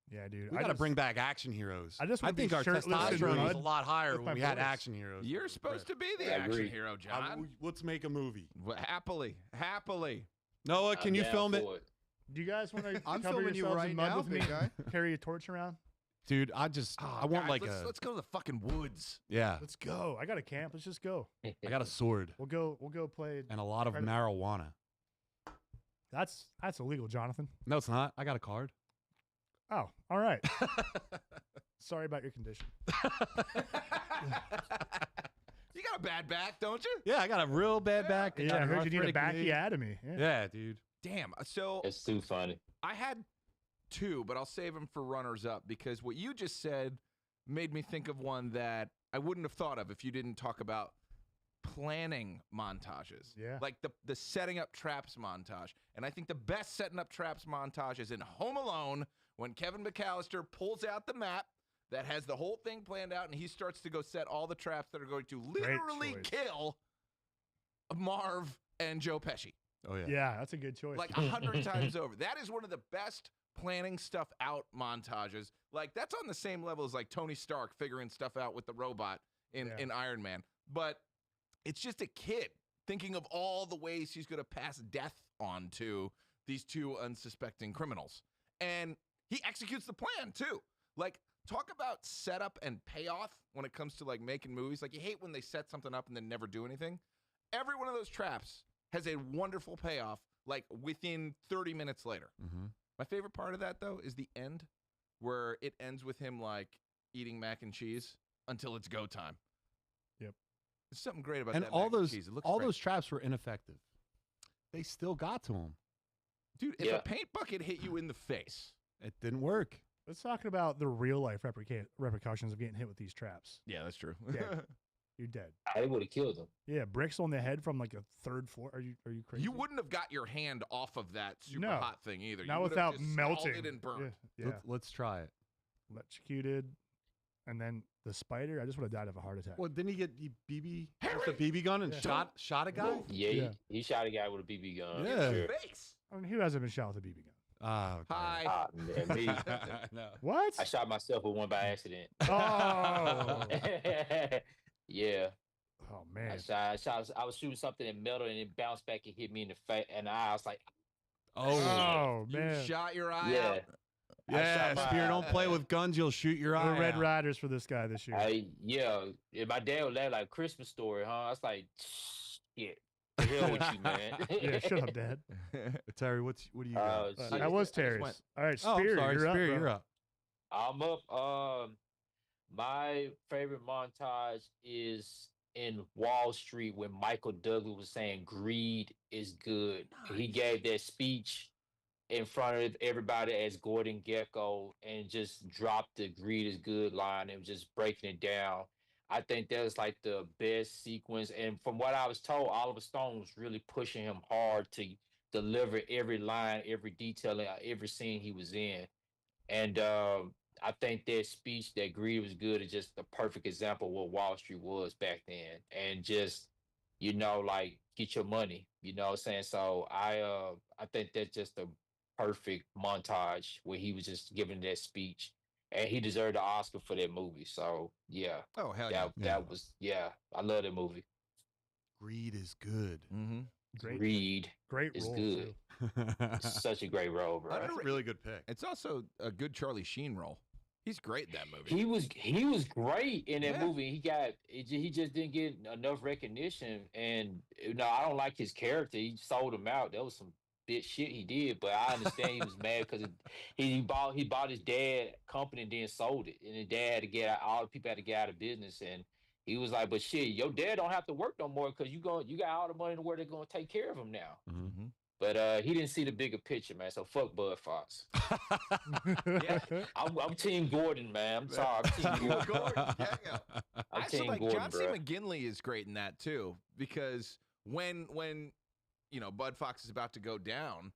Yeah, dude. We got to bring back action heroes. I just wanna be think our shirtless and testosterone was a mud lot higher with when my we had boys. action heroes. You're supposed to be the I action agree. hero, John. Let's make a movie. Well, happily. Noah, can I'm you down film it? for Do you guys want to I'm cover filming you yourselves right in mud now, with me? big guy. Carry a torch around? Dude, I want guys, like let's go to the fucking woods. yeah, Let's go. I got a camp. Let's just go. I got a sword We'll go play. and a lot of Predator. marijuana. That's illegal, Jonathan. No, it's not. I got a card. Oh, all right. Sorry about your condition. You got a bad back, don't you? Yeah, I got a real bad back. Yeah, I heard you need a arthritic knee. bacchiotomy. Yeah. Yeah, dude. Damn. So It's too funny. I had 2, but I'll save them for runners up because what you just said made me think of one that I wouldn't have thought of if you didn't talk about planning montages. Yeah. Like the setting up traps montage. And I think the best setting up traps montage is in Home Alone when Kevin McAllister pulls out the map that has the whole thing planned out and he starts to go set all the traps that are going to literally choice. kill Marv and Joe Pesci. Oh yeah. Yeah, that's a good choice. Like 100 times over. That is one of the best planning stuff out montages. Like that's on the same level as like Tony Stark figuring stuff out with the robot in Iron Man. But it's just a kid thinking of all the ways he's going to pass death on to these 2 unsuspecting criminals. And he executes the plan too. Like talk about setup and payoff when it comes to like making movies. Like you hate when they set something up and then never do anything. Every one of those traps has a wonderful payoff like within 30 minutes later. Mm-hmm. My favorite part of that though is the end where it ends with him like eating mac and cheese until it's go time. Yep. There's something great about And that all mac those and cheese. It looks all great. those traps were ineffective. They still got to him. Dude, if Yeah. a paint bucket hit you in the face, It didn't work. Let's talk about the real life repercussions of getting hit with these traps. Yeah, that's true. Yeah. You're dead. I would have killed him. Yeah, bricks on the head from like a 3rd floor. Are you crazy? You wouldn't have got your hand off of that super No. hot thing either. Not You would without have just melting. scalded and burnt. Yeah. Let's try it. Electrocuted. And then the spider, I just would have died of a heart attack. Well, didn't he get BB Harry! with a BB gun and Yeah. shot a guy? Yeah, Yeah. He shot a guy with a BB gun. Yeah. for sure. Face. I mean, who hasn't been shot with a BB gun? Ah, okay. Hi. Ah, man, me. no. What? I shot myself with one by accident. Oh. Yeah. Oh, man. I was shooting something in metal and it bounced back and hit me in the face. And I was like, Oh, Oh, man. You shot your eye yeah. out. yeah. shot my- Spear, don't play with guns. You'll shoot your The eye Red out. Riders for this guy this year. Yeah. My dad would laugh like Christmas story, huh? I was like, shit. The hell with you, man. Yeah, shut up, Dad. Terry, what do you got? shit. That was just Terry's. went- All right, Oh, I'm Spear, sorry. you're up. Spear, bro. you're up. I'm up. My favorite montage is in Wall Street when Michael Douglas was saying greed is good. He gave that speech in front of everybody as Gordon Gekko and just dropped the greed is good line and just breaking it down. I think that was like the best sequence. And from what I was told, Oliver Stone was really pushing him hard to deliver every line, every detail, and every scene he was in. And I think that speech, that greed was good, is just the perfect example of what Wall Street was back then. And just, like get your money, you know what I'm saying? So I think that's just a perfect montage where he was just giving that speech. And he deserved the Oscar for that movie. So yeah. Oh, hell yeah. That was I love that movie. Greed is good. Mm-hmm. Greed Great is role, good. too. It's such a great role, bro. That's a really good pick. It's also a good Charlie Sheen role. He's great in that movie. He was great in that Yeah. movie. He just didn't get enough recognition, and I don't like his character. He sold him out. That was some bitch shit he did, but I understand he was mad because he bought his dad company and then sold it, and his dad had to get out. All the people had to get out of business, and he was like, "But shit, your dad don't have to work no more because you got all the money in the world. They're gonna take care of him now." Mm-hmm. But he didn't see the bigger picture, man. So fuck Bud Fox. I'm Team Gordon, man. I'm sorry. I'm Team Gordon. I'm Also, Team like Gordon, John C. bro. McGinley is great in that too, because when Bud Fox is about to go down,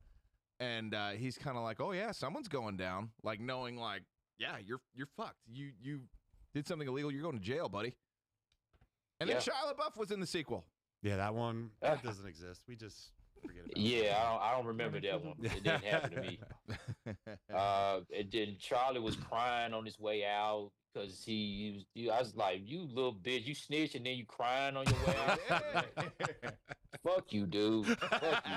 and he's kind of like, "Oh yeah, someone's going down," like knowing like, "Yeah, you're fucked. You did something illegal. You're going to jail, buddy." And then Yeah. Shia LaBeouf was in the sequel. Yeah, that one that doesn't exist. We just forget about it. Yeah, I don't remember that one. It didn't happen to me. And then Charlie was crying on his way out because I was like, "You little bitch, you snitch and then you crying on your way out." Fuck you, dude. Fuck you.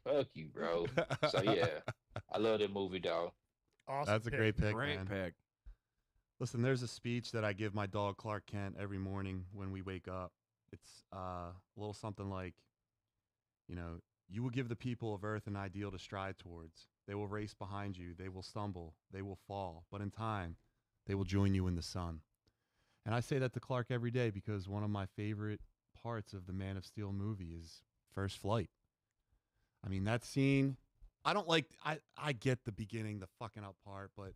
Fuck you, bro. So yeah, I love that movie, dog. Awesome That's a pick. great pick, Great man. pick. Listen, there's a speech that I give my dog Clark Kent every morning when we wake up. It's a little something like, you will give the people of Earth an ideal to strive towards. They will race behind you. They will stumble. They will fall. But in time, they will join you in the sun. And I say that to Clark every day because one of my favorite parts of the Man of Steel movie is First Flight. I mean, that scene, I get the beginning, the fucking up part, but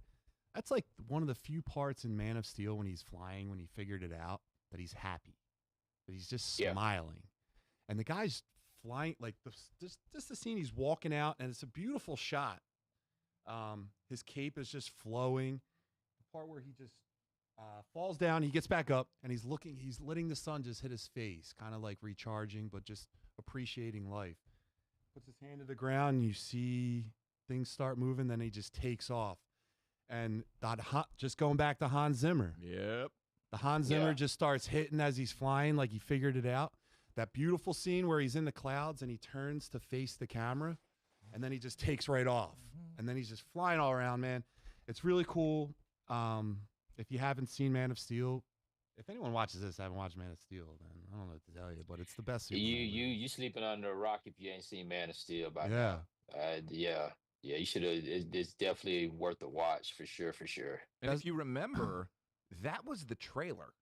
that's like one of the few parts in Man of Steel when he's flying, when he figured it out, that he's happy, that he's just Yeah. smiling. And the guy's flying, like just the scene, he's walking out, and it's a beautiful shot. His cape is just flowing. The part where he just falls down, he gets back up, and he's letting the sun just hit his face, kind of like recharging, but just appreciating life. Puts his hand to the ground, and you see things start moving, then he just takes off. And just going back to Hans Zimmer. Yep. The Hans Zimmer Yeah. just starts hitting as he's flying, like he figured it out. That beautiful scene where he's in the clouds and he turns to face the camera, and then he just takes right off. And then he's just flying all around, man. It's really cool. If you haven't seen Man of Steel, if anyone watches this, haven't watched Man of Steel, then I don't know what to tell you, but it's the best Superman movie. You sleeping under a rock if you ain't seen Man of Steel by Yeah. now. Yeah, you should have. It's definitely worth a watch for sure. And if you remember, that was the trailer.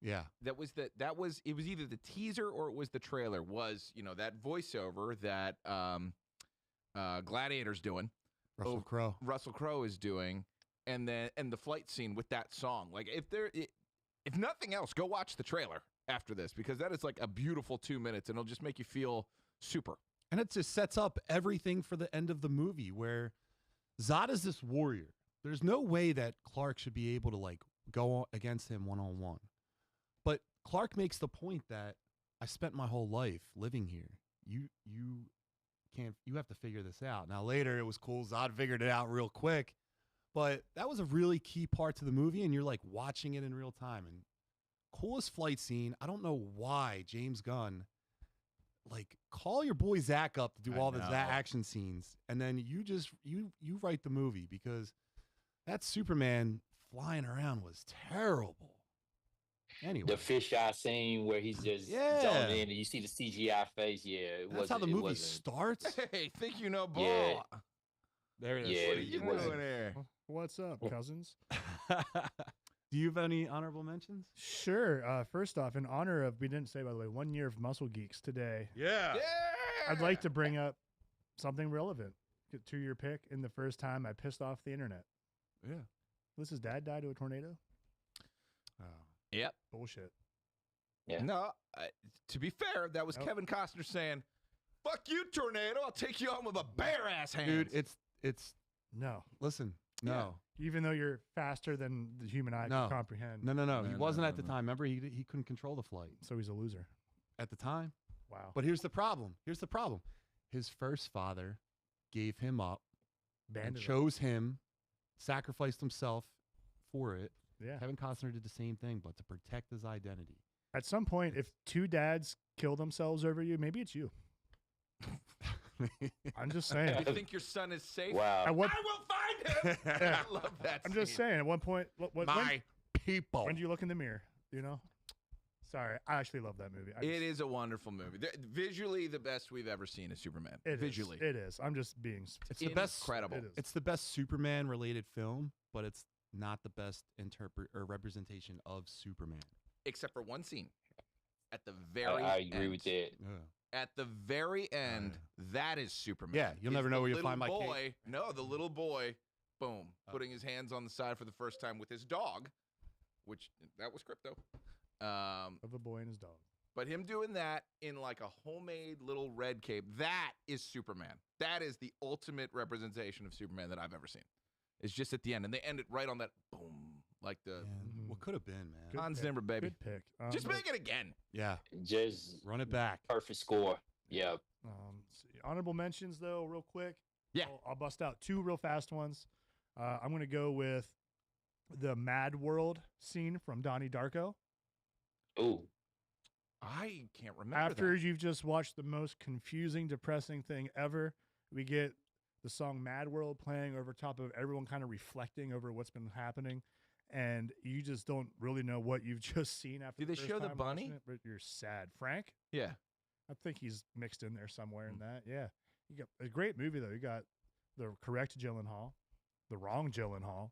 Yeah. It was either the teaser or it was the trailer. Was that voiceover that Gladiator's doing, Russell Crowe. Russell Crowe is doing, and the flight scene with that song. Like if nothing else, go watch the trailer after this, because that is like a beautiful 2 minutes, and it'll just make you feel super. And it just sets up everything for the end of the movie, where Zod is this warrior. There's no way that Clark should be able to like go against him one-on-one. But Clark makes the point that I spent my whole life living here. You have to figure this out. Now later it was cool. Zod figured it out real quick, but that was a really key part to the movie, and you're like watching it in real time. And coolest flight scene. I don't know why James Gunn, like, call your boy Zach up to do all the Zach action scenes, and then you write the movie, because that Superman flying around was terrible. Anyway, The fisheye scene where he's just zoning in and you see the CGI face. Yeah, that's how the movie starts. Hey, think you know ball? Yeah. There it is. Yeah, What are you doing here? What's up, cousins? Do you have any honorable mentions? Sure. First off, in honor of, we didn't say, by the way, 1 year of Muscle Geeks today, Yeah. I'd like to bring up something relevant to your pick. In the first time I pissed off the internet. Yeah. Melissa's dad died to a tornado? Oh. Yep. Bullshit. Yeah. No, to be fair, that was Nope. Kevin Costner saying, "Fuck you, tornado! I'll take you on with a bare ass hand." Dude, it's No. listen, no. Even though you're faster than the human eye No. can comprehend. No. He No, wasn't no, at the no. time. Remember, he couldn't control the flight So he's a loser. at the time. Wow. But here's the problem. His first father gave him up and Banded him. chose him, sacrificed himself for it. Yeah. Kevin Costner did the same thing, but to protect his identity. At some point, if two dads kill themselves over you, maybe it's you. I'm just saying. You think your son is safe? Wow. At what, I will find him. I love that. I'm just scene. saying. At one point, when People. do you look in the mirror? You know. Sorry, I actually love that movie. It is a wonderful movie. Visually, the best we've ever seen is Superman. Visually, it is. I'm just being. It's the best. incredible. It is. It's the best Superman-related film, but it's not the best representation of Superman. Except for one scene. At the very I agree end. with that. At the very end, that is Superman. Yeah, you'll It's never know the where you'll little find my boy. cape. No, the little boy, boom, putting his hands on the side for the first time with his dog, which that was crypto. Of a boy and his dog. But him doing that in like a homemade little red cape, that is Superman. That is the ultimate representation of Superman that I've ever seen. It's just at the end, and they end it right on that boom, like the Man, what could have been, man? Good Hans pick. Zimmer, baby. Good pick. Just but, make it again. Yeah, Just run it back. perfect score. Yeah. let's see. Honorable mentions, though, real quick. Yeah. I'll bust out two real fast ones. I'm going to go with the Mad World scene from Donnie Darko. Ooh. I can't remember After that. you've just watched the most confusing, depressing thing ever, we get the song Mad World playing over top of everyone kind of reflecting over what's been happening. And you just don't really know what you've just seen after Do they the first show the time watching bunny? it, but you're sad. Frank? Yeah. I think he's mixed in there somewhere in that. Yeah. You got a great movie, though. You got the correct Gyllenhaal, the wrong Gyllenhaal,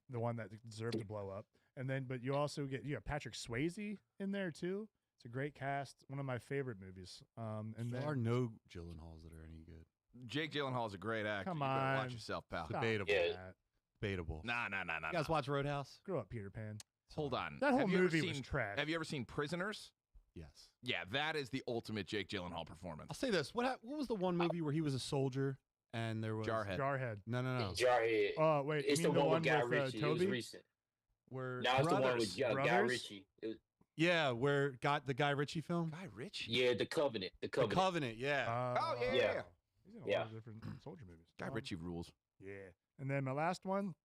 the one that deserved to blow up. And then, but you also get, you got Patrick Swayze in there, too. It's a great cast. One of my favorite movies. And There then, are no Gyllenhaals that are any good. Jake Gyllenhaal is a great actor. Come You better watch on. yourself, pal. Stop Debatable. Yeah. that. Debatable. Nah. You guys watch Roadhouse? Grow up, Peter Pan. Hold on. That whole Have you ever movie was seen- trash. Have you ever seen Prisoners? Yes. Yeah, that is the ultimate Jake Gyllenhaal performance. I'll say this. What was the one movie where he was a soldier and there was Jarhead. Jarhead. No. Jarhead. Oh, wait. It's you the mean one with Guy with, Ritchie. It was Toby? recent. Where Now it's the one Brothers. with Guy Brothers? Ritchie. yeah, where got the Guy Ritchie film? Guy Ritchie. Yeah, The Covenant. The The Covenant. Covenant. Yeah. Oh, yeah. Yeah. He's in a Yeah. lot of different soldier movies. Guy Ritchie rules. Yeah. And then my last one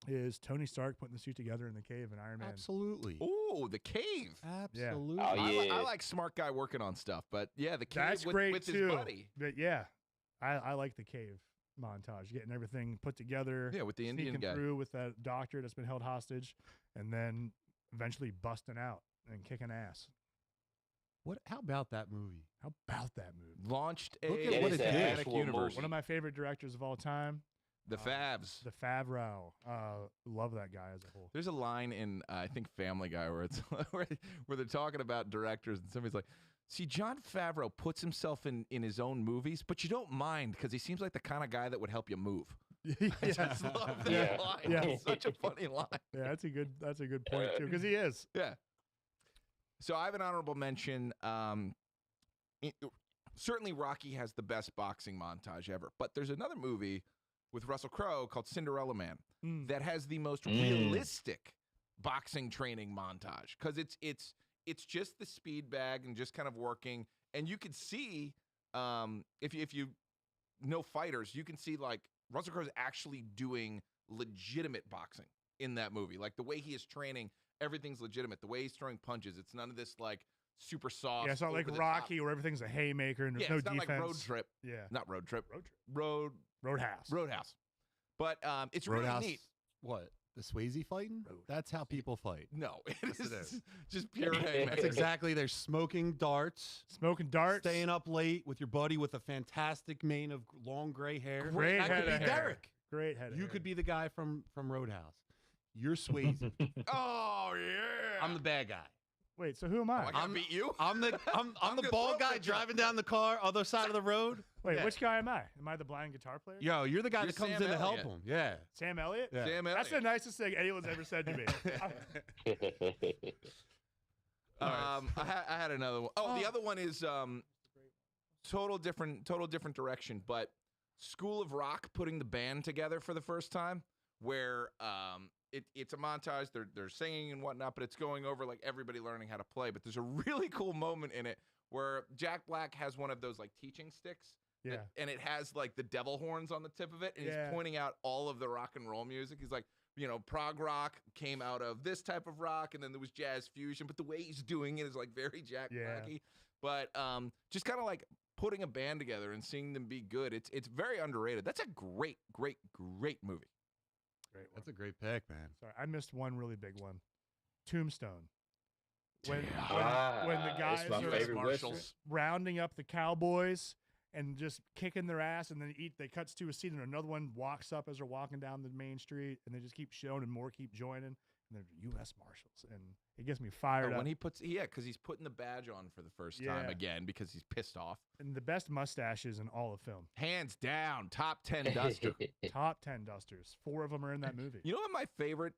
is Tony Stark putting the suit together in the cave in Iron Man. Absolutely. Ooh, the cave. Absolutely. Oh, yeah. I like smart guy working on stuff, but yeah, the cave That's with, great with too. his buddy. But yeah, I like the cave montage, getting everything put together. Yeah, with the Indian sneaking guy. through with that doctor that's been held hostage, and then eventually busting out and kicking ass. How about that movie? How about that movie? Launched a Look at That what is it an did. cinematic actual universe. movie. One of my favorite directors of all time, The Favs. the Favreau. Love that guy as a whole. There's a line in I think Family Guy where it's where they're talking about directors and somebody's like, "See, Jon Favreau puts himself in his own movies, but you don't mind because he seems like the kind of guy that would help you move." I just love that Yeah. line. Yeah. It's such a funny line. Yeah, that's a good point too, because he is. Yeah. So I have an honorable mention. Certainly Rocky has the best boxing montage ever, but there's another movie with Russell Crowe called Cinderella Man that has the most realistic boxing training montage, because it's just the speed bag and just kind of working, and you could see if you know fighters, you can see like Russell Crowe's actually doing legitimate boxing in that movie. Like the way he is training, everything's legitimate. The way he's throwing punches, it's none of this like super soft. Yeah, it's not like Rocky where everything's a haymaker and there's no it's not defense. like Road Trip. Yeah, Not Road Trip. Roadhouse. Roadhouse. But it's Roadhouse. really neat. What? The Swayze fighting? That's how people fight. No, it Yes, it is is. just pure haymaker. That's exactly. They're smoking darts, Smoking darts. staying up late with your buddy with a fantastic mane of long gray hair. Great that head could of be hair. Derek. Great head. of You hair. could be the guy from Roadhouse. You're Swayze. Oh yeah. I'm the bad guy. Wait, so who am Oh, I? I gotta beat you. I'm the I'm the gonna bald throw guy the driving down the car other side of the road. Wait, Yeah. which guy am I? Am I the blind guitar player? Yo, you're the guy You're that comes Sam in to help Elliott. him. Yeah. Sam Elliott? Yeah. Sam That's the Elliott. nicest thing anyone's ever said to me. I had another one. Oh, the other one is total different direction, but School of Rock putting the band together for the first time, where it's a montage. They're singing and whatnot, but it's going over like everybody learning how to play. But there's a really cool moment in it where Jack Black has one of those like teaching sticks. Yeah. And it has like the devil horns on the tip of it, and Yeah. he's pointing out all of the rock and roll music. He's like, prog rock came out of this type of rock, and then there was jazz fusion. But the way he's doing it is like very Jack Yeah. Blacky. But just kind of like putting a band together and seeing them be good. It's very underrated. That's a great movie. Great one. That's a great pick, man. Sorry, I missed one really big one. Tombstone. When Ah, when the it's guys my are favorite Marshals. Western. rounding up the cowboys and just kicking their ass, and then they cuts to a scene and another one walks up as they're walking down the main street, and they just keep showing and more keep joining, and they're U.S. Marshals, and it gets me fired up. When he puts because he's putting the badge on for the first time Yeah. again because he's pissed off. And the best mustaches in all of film. Hands down, top 10 duster. Top 10 dusters. 4 of them are in that movie. You know what my favorite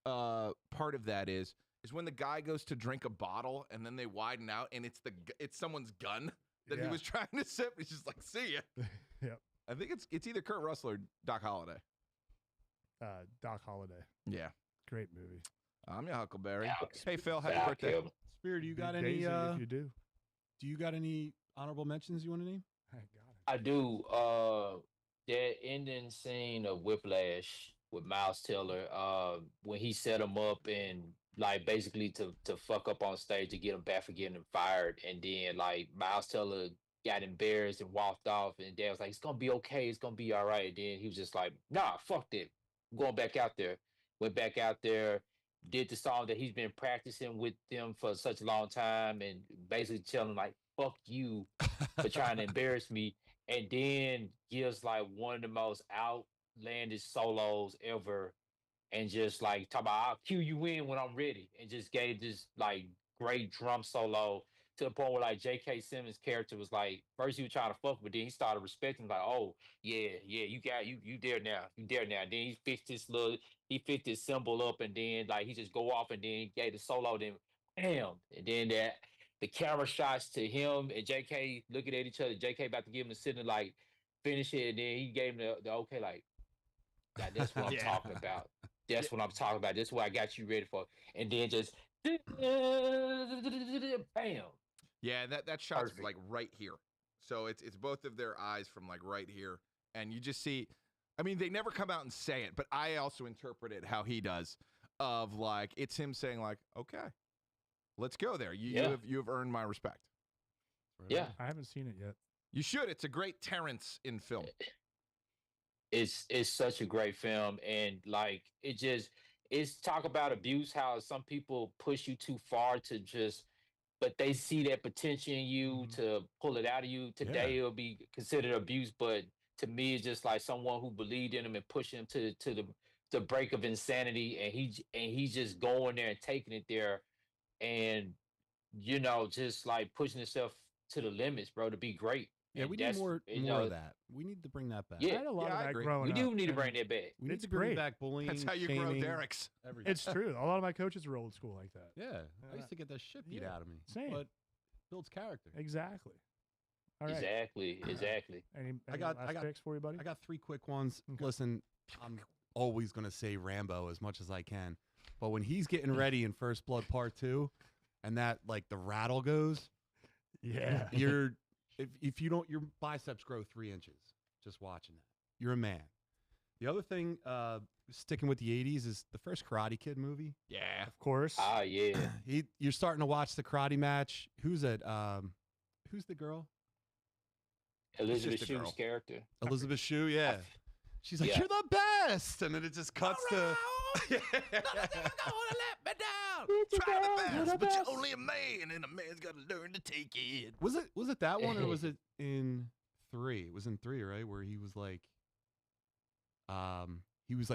part of that is when the guy goes to drink a bottle and then they widen out and it's someone's gun that he Yeah. was trying to sip. He's just like, see ya. Yep. I think it's either Kurt Russell or Doc Holliday. Doc Holliday. Yeah. Great movie. I'm your Huckleberry. Alex, Hey Phil, happy back birthday. him. Spear, do you got Be any? Daisy if you do. Do you got any honorable mentions you want to name? I got it. I do. That ending scene of Whiplash with Miles Teller, when he set him up and like basically to fuck up on stage to get him back for getting him fired, and then like Miles Teller got embarrassed and walked off, and Dad was like, "It's gonna be okay, it's gonna be all right." And then he was just like, "Nah, fuck that. I'm going back out there." Went back out there, did the song that he's been practicing with them for such a long time, and basically telling like, "Fuck you for trying to embarrass me," and then gives like one of the most outlandish solos ever, and just like talk about I'll cue you in when I'm ready, and just gave this like great drum solo to the point where like J.K. Simmons' character was like, first he was trying to fuck, but then he started respecting like, oh yeah, you got you there now, you there now. Then he fixed his symbol up, and then like he just go off, and then he gave the solo, then bam, and then the camera shots to him and JK looking at each other. JK about to give him the signal like finish it, and then he gave him the okay, like that's what I'm Yeah. talking about. That's what I'm talking about. That's what I got you ready for. And then just bam. Yeah, that shot's Perfect. like right here. So it's both of their eyes from like right here. And you just see, I mean, they never come out and say it, but I also interpret it how he does, of like it's him saying like, okay, let's go there. You have earned my respect. Yeah. I haven't seen it yet. You should. It's a great Terrence in film. It's such a great film, and like it's talk about abuse, how some people push you too far to just, but they see that potential in you to pull it out of you. Today it'll be considered abuse, but to me it's just like someone who believed in him and pushing him to the break of insanity, and he's just going there and taking it there, and just like pushing himself to the limits, bro, to be great. Yeah, And we need that's, more you more know, of that. We need to bring that back. I Yeah, had a lot yeah, of I that agree. growing we up. do need to and bring that back. We need It's to bring great. back bullying. That's how you grow shaming, Derek's. everything. It's true. A lot of my coaches were old school like that. Yeah, I Yeah. used to get that shit beat Yeah, out of me. same. But builds character. Exactly. All right. Exactly. Any I got- last picks for you, buddy? I got 3 quick ones. Okay. Listen, I'm always gonna say Rambo as much as I can, but when he's getting ready in First Blood Part 2, and that like the rattle goes, Yeah. you're if you don't, your biceps grow 3 inches just watching that. You're a man. The other thing, sticking with the 80s, is the first Karate Kid movie. Yeah. Of course. Ah, yeah. You're starting to watch the karate match. Who's it? Who's the girl? Elizabeth just a girl. Shue's character. Elizabeth Shue. Yeah. She's like, Yeah. you're the best, and then it just cuts to. Nothing's gonna let me down. Try the best, but you're only a man, and a man's gotta learn to take it. Was it that one, or was it in 3? It was in 3, right? Where he was like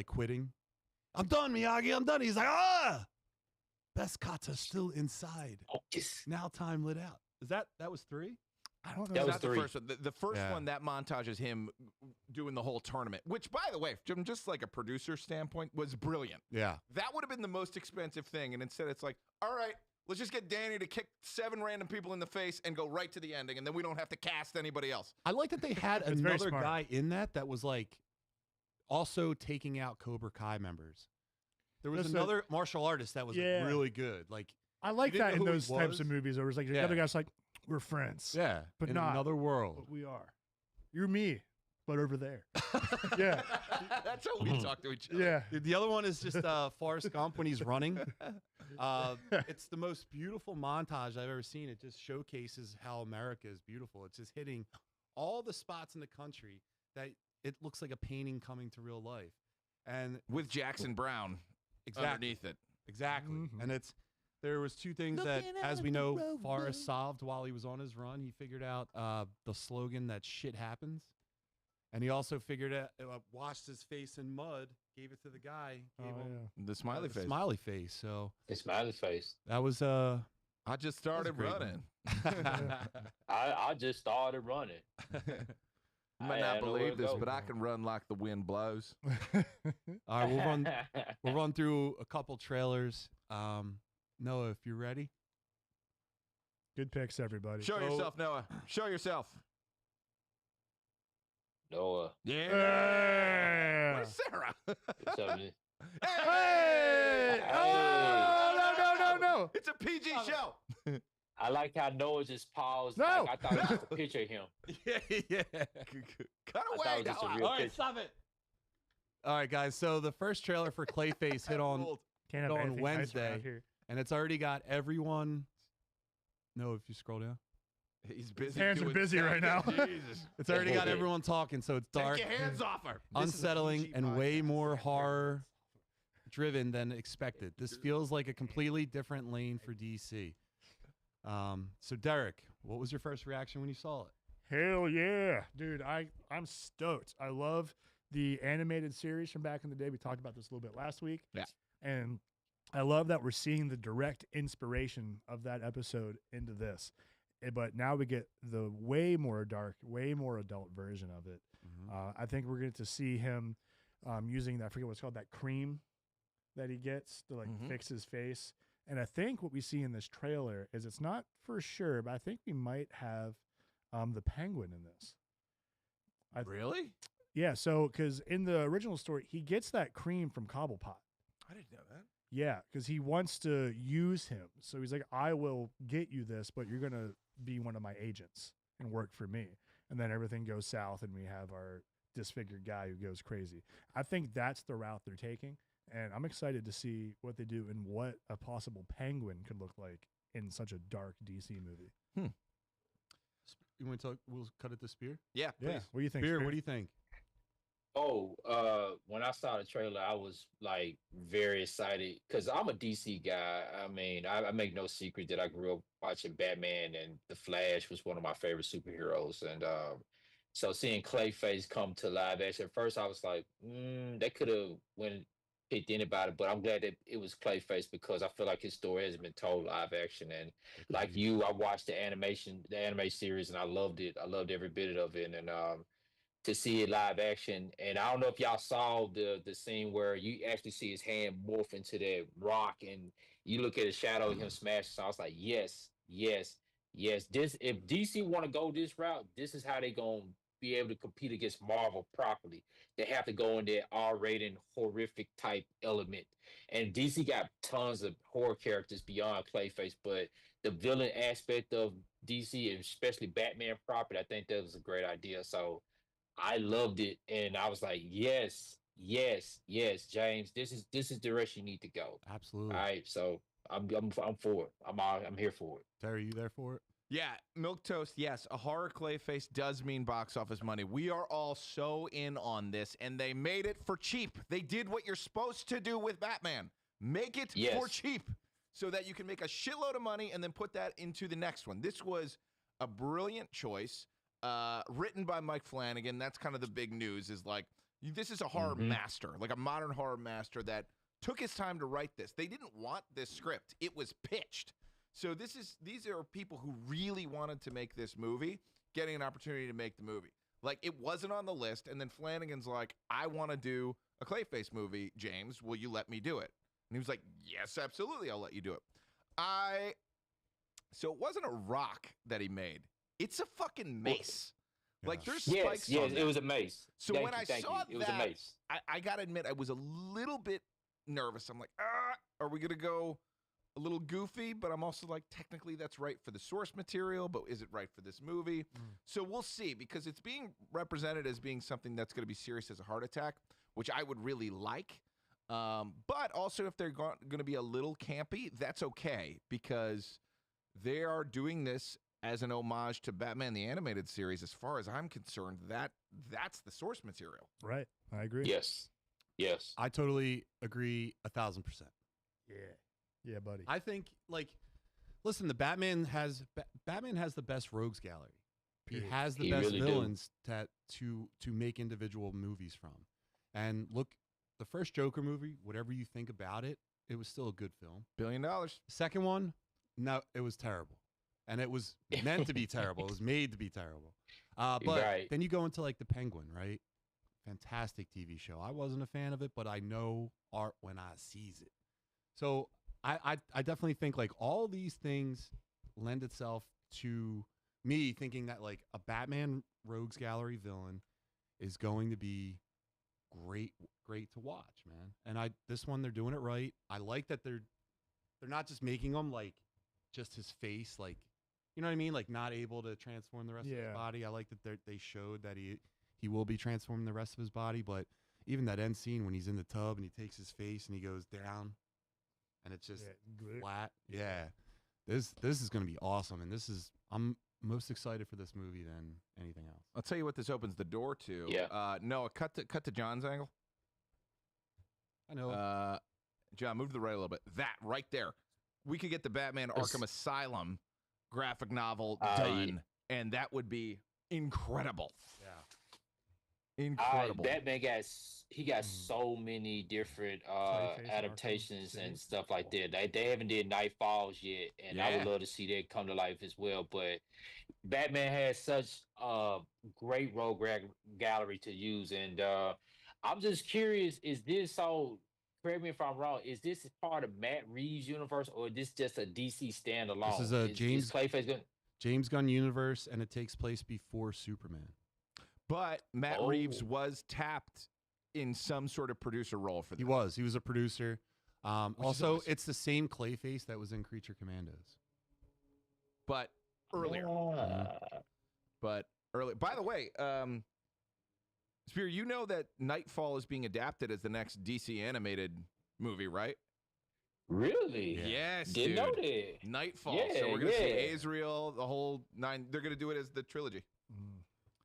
quitting. I'm done, Miyagi. I'm done. He's like, best kata's still inside. Focus. Now time lit out. Is that was 3? I don't know. That was Not the 3. first one. The first Yeah. one, that montage is him doing the whole tournament, which, by the way, from just like a producer standpoint, was brilliant. Yeah. That would have been the most expensive thing, and instead it's like, all right, let's just get Danny to kick 7 random people in the face and go right to the ending, and then we don't have to cast anybody else. I like that they had It's very another smart. guy in that was like also taking out Cobra Kai members. There was That's another martial artist that was like, Yeah. really good. Like, I like You didn't that in know who he those types of was? movies. Where it's like the Yeah. other guy's like, we're friends. yeah, But in not- another world. But we are. You're me, but over there. Yeah. That's how we talk to each other. Yeah. The other one is just Forrest Gump when he's running. It's the most beautiful montage I've ever seen. It just showcases how America is beautiful. It's just hitting all the spots in the country that it looks like a painting coming to real life. And With Jackson Brown exactly, underneath it. exactly. Mhm. And there was 2 things that, as we know, Forrest solved while he was on his run. He figured out the slogan that shit happens. And he also figured out, washed his face in mud, gave it to the guy, gave Oh, him The smiley the face. smiley face. So It's smiley face. that was I just started great running. I just started running. You might I not had nowhere believe to this, go. but I can run like the wind blows. all right. We'll run through a couple trailers. Noah, if you're ready. Good picks, everybody. Show yourself, Noah. Show yourself. Noah. Yeah. Yeah. Where's Sarah? What's up, man? Hey! Oh, no. It's a PG show. I like how Noah just paused. No. Like I thought it was just a picture of him. yeah. Cut I thought away, it was just a Noah. real All right, picture. stop it. All right, guys. So the first trailer for Clayface hit on, Ruled. Can't have On anything nicer Wednesday. out here. and it's already got everyone. No, if you scroll down, He's busy. hands are doing busy right now. Jesus. it's already got everyone talking. So it's dark, Take your hands off her. unsettling, and way more horror driven than expected. This feels like a completely different lane for DC. So Derek, what was your first reaction when you saw it? Hell yeah, dude! I'm stoked. I love the animated series from back in the day. We talked about this a little bit last week. Yeah. And I love that we're seeing the direct inspiration of that episode into this. But now we get the way more dark, way more adult version of it. I think we're going to see him using that, I forget what it's called, that cream that he gets to like fix his face. And I think what we see in this trailer is, it's not for sure, but I think we might have the Penguin in this. Really? Yeah, so because in the original story, he gets that cream from Cobblepot. I didn't know that. Yeah, because he wants to use him. So he's like, I will get you this, but you're going to be one of my agents and work for me. And then everything goes south and we have our disfigured guy who goes crazy. I think that's the route they're taking. And I'm excited to see what they do and what a possible Penguin could look like in such a dark DC movie. You want to talk? We'll cut it to Spear. Yeah, please. Yeah. What do you think? Spear, Spear? what do you think? When I saw the trailer, I was like very excited because I'm a DC guy. I mean, I make no secret that I grew up watching Batman, and The Flash was one of my favorite superheroes. And so seeing Clayface come to live action, at first I was like, they could have went picked anybody, but I'm glad that it was Clayface because I feel like his story hasn't been told live action. And like you, I watched the anime series, and I loved it. I loved every bit of it, and to see it live action. And I don't know if y'all saw the scene where you actually see his hand morph into that rock, and you look at the shadow of him smash. So I was like, yes, yes, yes. This if DC want to go this route, this is how they gonna be able to compete against Marvel properly. They have to go in that R-rated, horrific type element. And DC got tons of horror characters beyond Clayface, but the villain aspect of DC, and especially Batman property, I think that was a great idea. So I loved it, and I was like, yes, yes, yes, James, this is the direction you need to go. Absolutely. All right, so I'm for it. I'm here for it. Terry, you there for it? Yeah, Milk Toast, yes, a horror Clayface does mean box office money. We are all so in on this, and they made it for cheap. They did what you're supposed to do with Batman. Make it for cheap so that you can make a shitload of money and then put that into the next one. This was a brilliant choice, written by Mike Flanagan. That's kind of the big news is like, this is a horror master, like a modern horror master that took his time to write this. They didn't want this script. It was pitched. So these are people who really wanted to make this movie, getting an opportunity to make the movie. Like, it wasn't on the list, and then Flanagan's like, I want to do a Clayface movie, James. Will you let me do it? And he was like, yes, absolutely, I'll let you do it. So it wasn't a rock that he made. It's a fucking mace. Like, there's spikes on it was a mace. So Thank when you, I thank saw you. that, It was a mace. I got to admit, I was a little bit nervous. I'm like, are we going to go a little goofy? But I'm also like, technically that's right for the source material, but is it right for this movie? So we'll see, because it's being represented as being something that's going to be serious as a heart attack, which I would really like. But also, if they're going to be a little campy, that's okay, because they are doing this as an homage to Batman the Animated Series. As far as I'm concerned, that's the source material. Right. I agree. Yes. Yes. I totally agree 1,000%. Yeah. Yeah, buddy. I think, like, listen, the Batman has the best rogues gallery. He has the best really villains to make individual movies from. And look, the first Joker movie, whatever you think about it, it was still a good film. $1 billion. The second one, no, it was terrible. And it was meant to be terrible. It was made to be terrible. But then you go into, like, The Penguin, right? Fantastic TV show. I wasn't a fan of it, but I know art when I sees it. So I definitely think, like, all these things lend itself to me thinking that, like, a Batman Rogues Gallery villain is going to be great to watch, man. And this one, they're doing it right. I like that they're not just making him, like, just his face, like, you know what I mean? Like, not able to transform the rest of his body. I like that they showed that he will be transforming the rest of his body. But even that end scene when he's in the tub and he takes his face and he goes down and it's just flat. Yeah. This is going to be awesome. And I'm most excited for this movie than anything else. I'll tell you what this opens the door to. Yeah. Noah, cut to John's angle. I know. John, move to the right a little bit. That right there. We could get the Batman Arkham Asylum graphic novel done, and that would be incredible. Yeah. Incredible. Batman got so many different adaptations and stuff like that. They haven't did Night Falls yet, and I would love to see that come to life as well. But Batman has such a great rogue gallery to use, and I'm just curious: is this so? Correct me if I'm wrong. Is this part of Matt Reeves' universe, or is this just a DC standalone? This is a Clayface James Gunn universe, and it takes place before Superman. But Matt Reeves was tapped in some sort of producer role for this. He was a producer. Also, awesome. It's the same Clayface that was in Creature Commandos, but earlier. But early. By the way, Spear, you know that Nightfall is being adapted as the next DC animated movie, right? Really? Yeah. Yes, Didn't know that. Nightfall. So we're gonna see Azrael, the whole 9. They're gonna do it as the trilogy.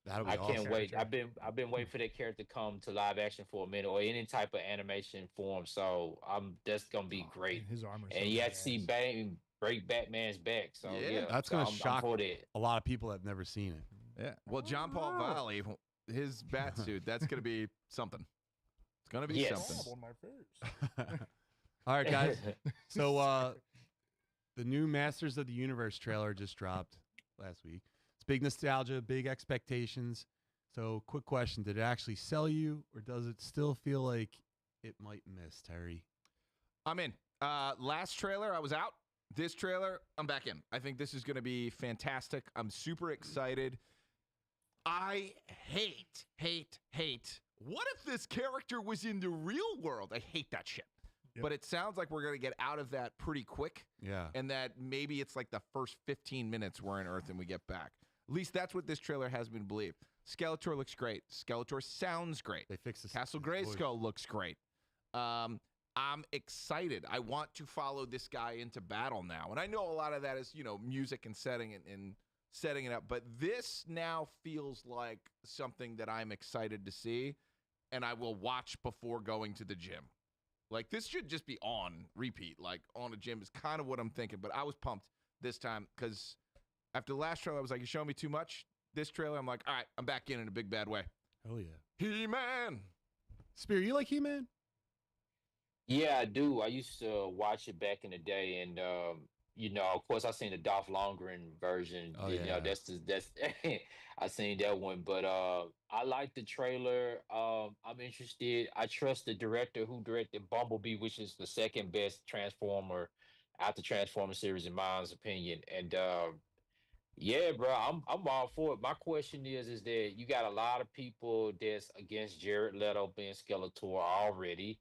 That'll be I awesome. can't wait. I've been waiting for that character to come to live action for a minute, or any type of animation form. So that's gonna be great. His armor. And you have to see break Batman's back. So yeah, that's gonna shock a lot of people that have never seen it. Yeah. Well, John Paul Valley, his bat suit, that's gonna be something. It's gonna be Yes. something. On my face. All right, guys. So the new Masters of the Universe trailer just dropped last week. It's big nostalgia, big expectations. So, quick question: did it actually sell you, or does it still feel like it might miss, Terry? I'm in. Last trailer, I was out. This trailer, I'm back in. I think this is going to be fantastic. I'm super excited. I hate. What if this character was in the real world? I hate that shit. Yep. But it sounds like we're going to get out of that pretty quick. Yeah. And that maybe it's like the first 15 minutes we're in Earth and we get back. At least that's what this trailer has me to believe. Skeletor looks great. Skeletor sounds great. They fixed this. Castle his voice. Grayskull looks great. I'm excited. I want to follow this guy into battle now. And I know a lot of that is, music and setting it up. But this now feels like something that I'm excited to see. And I will watch before going to the gym. Like, this should just be on repeat. Like, on a gym is kind of what I'm thinking. But I was pumped this time because after the last trailer, I was like, you showing me too much. This trailer, I'm like, all right, I'm back in a big bad way. Hell yeah. He-Man. Spear, you like He-Man? Yeah, I do. I used to watch it back in the day, and of course, I seen the Dolph Lundgren version. Oh, You know, yeah. that's I seen that one, but I like the trailer. I'm interested. I trust the director who directed Bumblebee, which is the second best Transformer after Transformer series in my opinion. And yeah, bro, I'm all for it. My question is that you got a lot of people that's against Jared Leto being Skeletor already,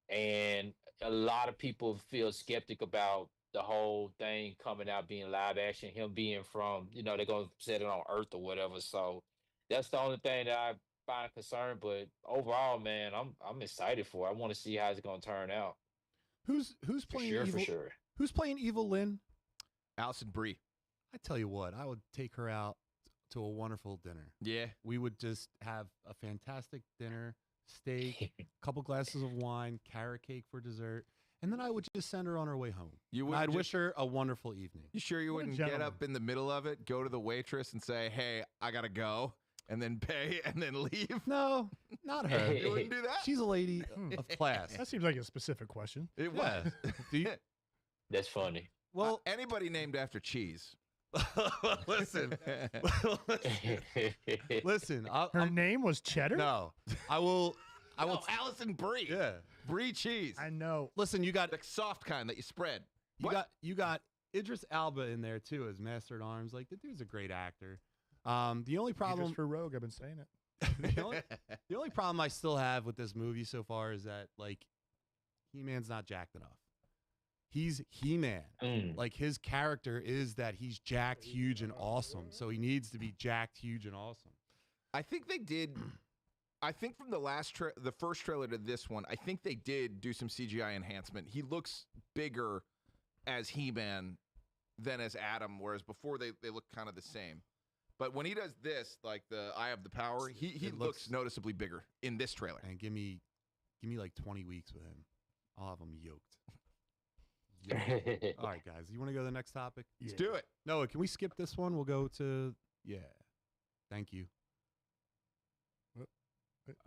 and a lot of people feel skeptic about the whole thing coming out being live action, him being from, they're gonna set it on Earth or whatever. So that's the only thing that I find concerned. But overall, man, I'm excited for it. I want to see how it's gonna turn out. Who's For playing sure, Evil? for sure. Who's playing Evil Lynn? Allison Brie. I tell you what, I would take her out to a wonderful dinner. Yeah. We would just have a fantastic dinner, steak, couple glasses of wine, carrot cake for dessert, and then I would just send her on her way home. You And would I'd wish her a wonderful evening. You sure you What a wouldn't get gentleman. up in the middle of it, go to the waitress and say, hey, I got to go, and then pay and then leave? No, not her. You wouldn't do that? She's a lady of class. That seems like a specific question. It Yeah. was. Do you, That's funny. well, Anybody named after cheese. listen, listen. Her name was Cheddar? No, I will. I will. Allison Brie. Yeah. Brie cheese. I know. Listen, you got The soft kind that you spread. you got Idris Elba in there too as Master at Arms. Like, the dude's a great actor. The only problem For Rogue, I've been saying it. the only problem I still have with this movie so far is that, like, He-Man's not jacked enough. He's He-Man. Like, his character is that he's jacked, huge, and awesome. So he needs to be jacked, huge, and awesome. I think they did. I think from the first trailer to this one, I think they did do some CGI enhancement. He looks bigger as He-Man than as Adam, whereas before they look kind of the same. But when he does this, like the Eye of the Power, he It looks looks- noticeably bigger in this trailer. And give me like 20 weeks with him. I'll have him yoked. All right, guys. You want to go to the next topic? Let's do it. Noah, can we skip this one? We'll go to Thank you.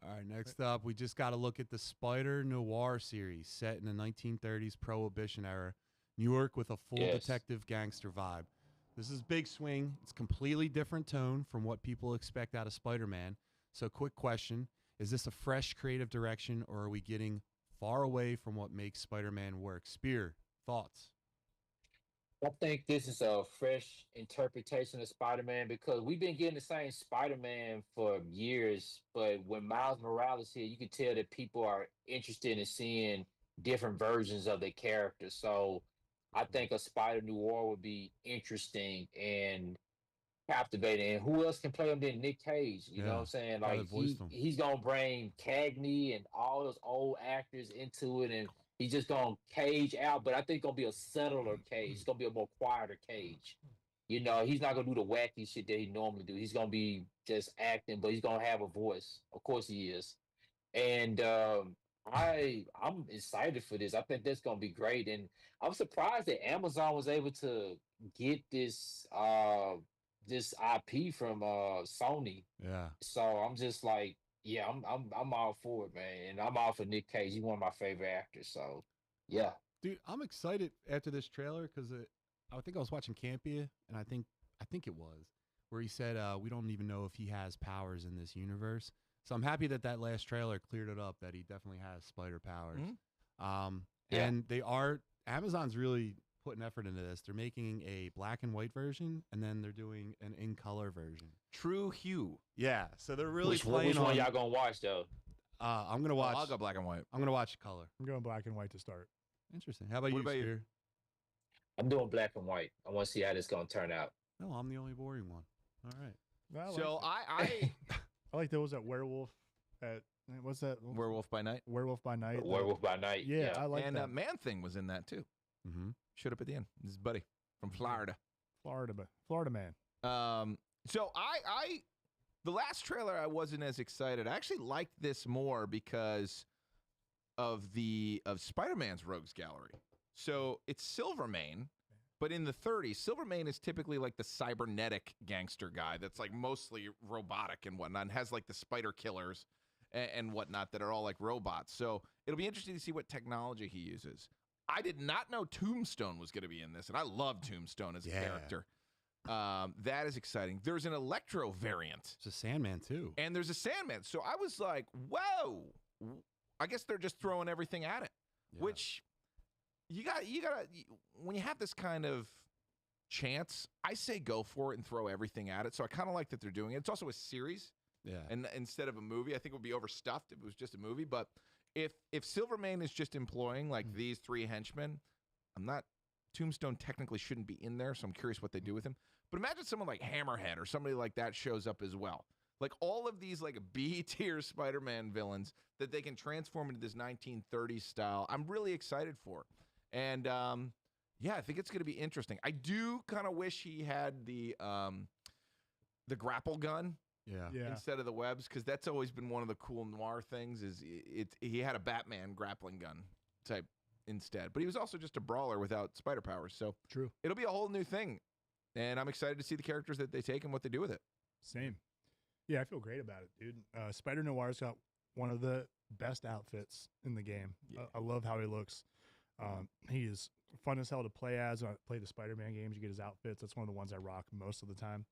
All right, next up, we just got to look at the Spider-Noir series set in the 1930s Prohibition era, New York with a full Yes. detective gangster vibe. This is big swing. It's completely different tone from what people expect out of Spider-Man. So, quick question: is this a fresh creative direction, or are we getting far away from what makes Spider-Man work? Spear, thoughts? I think this is a fresh interpretation of Spider-Man because we've been getting the same Spider-Man for years. But when Miles Morales here, you can tell that people are interested in seeing different versions of the character. So I think a Spider-Noir would be interesting and captivating. And who else can play him than Nick Cage? You know Yeah, what I'm saying? guy that Like voiced him. he's gonna bring Cagney and all those old actors into it, and he's just gonna Cage out. But I think it's gonna be a subtler Cage. It's gonna be a more quieter Cage. You know, he's not gonna do the wacky shit that he normally do. He's gonna be just acting, but he's gonna have a voice. Of course he is. And I'm excited for this. I think that's gonna be great. And I'm surprised that Amazon was able to get this IP from Sony. Yeah. So I'm just like, Yeah, I'm all for it, man, and I'm all for Nick Cage. He's one of my favorite actors. So, yeah. Dude, I'm excited after this trailer because I think I was watching Campia, and I think it was where he said we don't even know if he has powers in this universe. So I'm happy that that last trailer cleared it up that he definitely has spider powers. Yeah. And Amazon's really putting effort into this. They're making a black and white version, and then they're doing an in color version. True hue. Yeah, so they're really Which playing one on. y'all gonna watch though? I'm gonna watch. I'll go black and white. I'm gonna watch color. I'm going black and white to start. Interesting. How about What you, about you? Spear? I'm doing black and white. I want to see how this gonna turn out. No, I'm the only boring one. All right. I like So it. I I like there was that werewolf at what's that? Werewolf by Night. Werewolf by Night. Werewolf by Night. Yeah, I like and that. Man Thing was in that too. Mm-hmm. Showed up at the end. This is Buddy from Florida. Florida man. So the last trailer I wasn't as excited. I actually liked this more because of Spider-Man's Rogues Gallery. So it's Silvermane, but in the 30s, Silvermane is typically like the cybernetic gangster guy that's like mostly robotic and whatnot, and has like the spider killers and whatnot that are all like robots. So it'll be interesting to see what technology he uses. I did not know Tombstone was going to be in this, and I love Tombstone as a character. That is exciting. There's an Electro variant. It's a Sandman too. And there's a Sandman. So I was like, whoa. I guess they're just throwing everything at it, Yeah. which you gotta, when you have this kind of chance, I say go for it and throw everything at it. So I kind of like that they're doing it. It's also a series. Yeah. And instead of a movie, I think it would be overstuffed if it was just a movie. But if Silvermane is just employing like these three henchmen, Tombstone technically shouldn't be in there, so I'm curious what they do with him. But imagine someone like Hammerhead or somebody like that shows up as well. Like all of these like B-tier Spider-Man villains that they can transform into this 1930s style. I'm really excited for. And yeah, I think it's going to be interesting. I do kind of wish he had the grapple gun Yeah. instead of the webs, because that's always been one of the cool noir things. Is he had a Batman grappling gun type instead, but he was also just a brawler without spider powers. So True. it'll be a whole new thing, and I'm excited to see the characters that they take and what they do with it. Same. Yeah, I feel great about it, dude. Spider-Noir's got one of the best outfits in the game. Yeah. I love how he looks. He is fun as hell to play as. I play the Spider-Man games. You get his outfits. That's one of the ones I rock most of the time.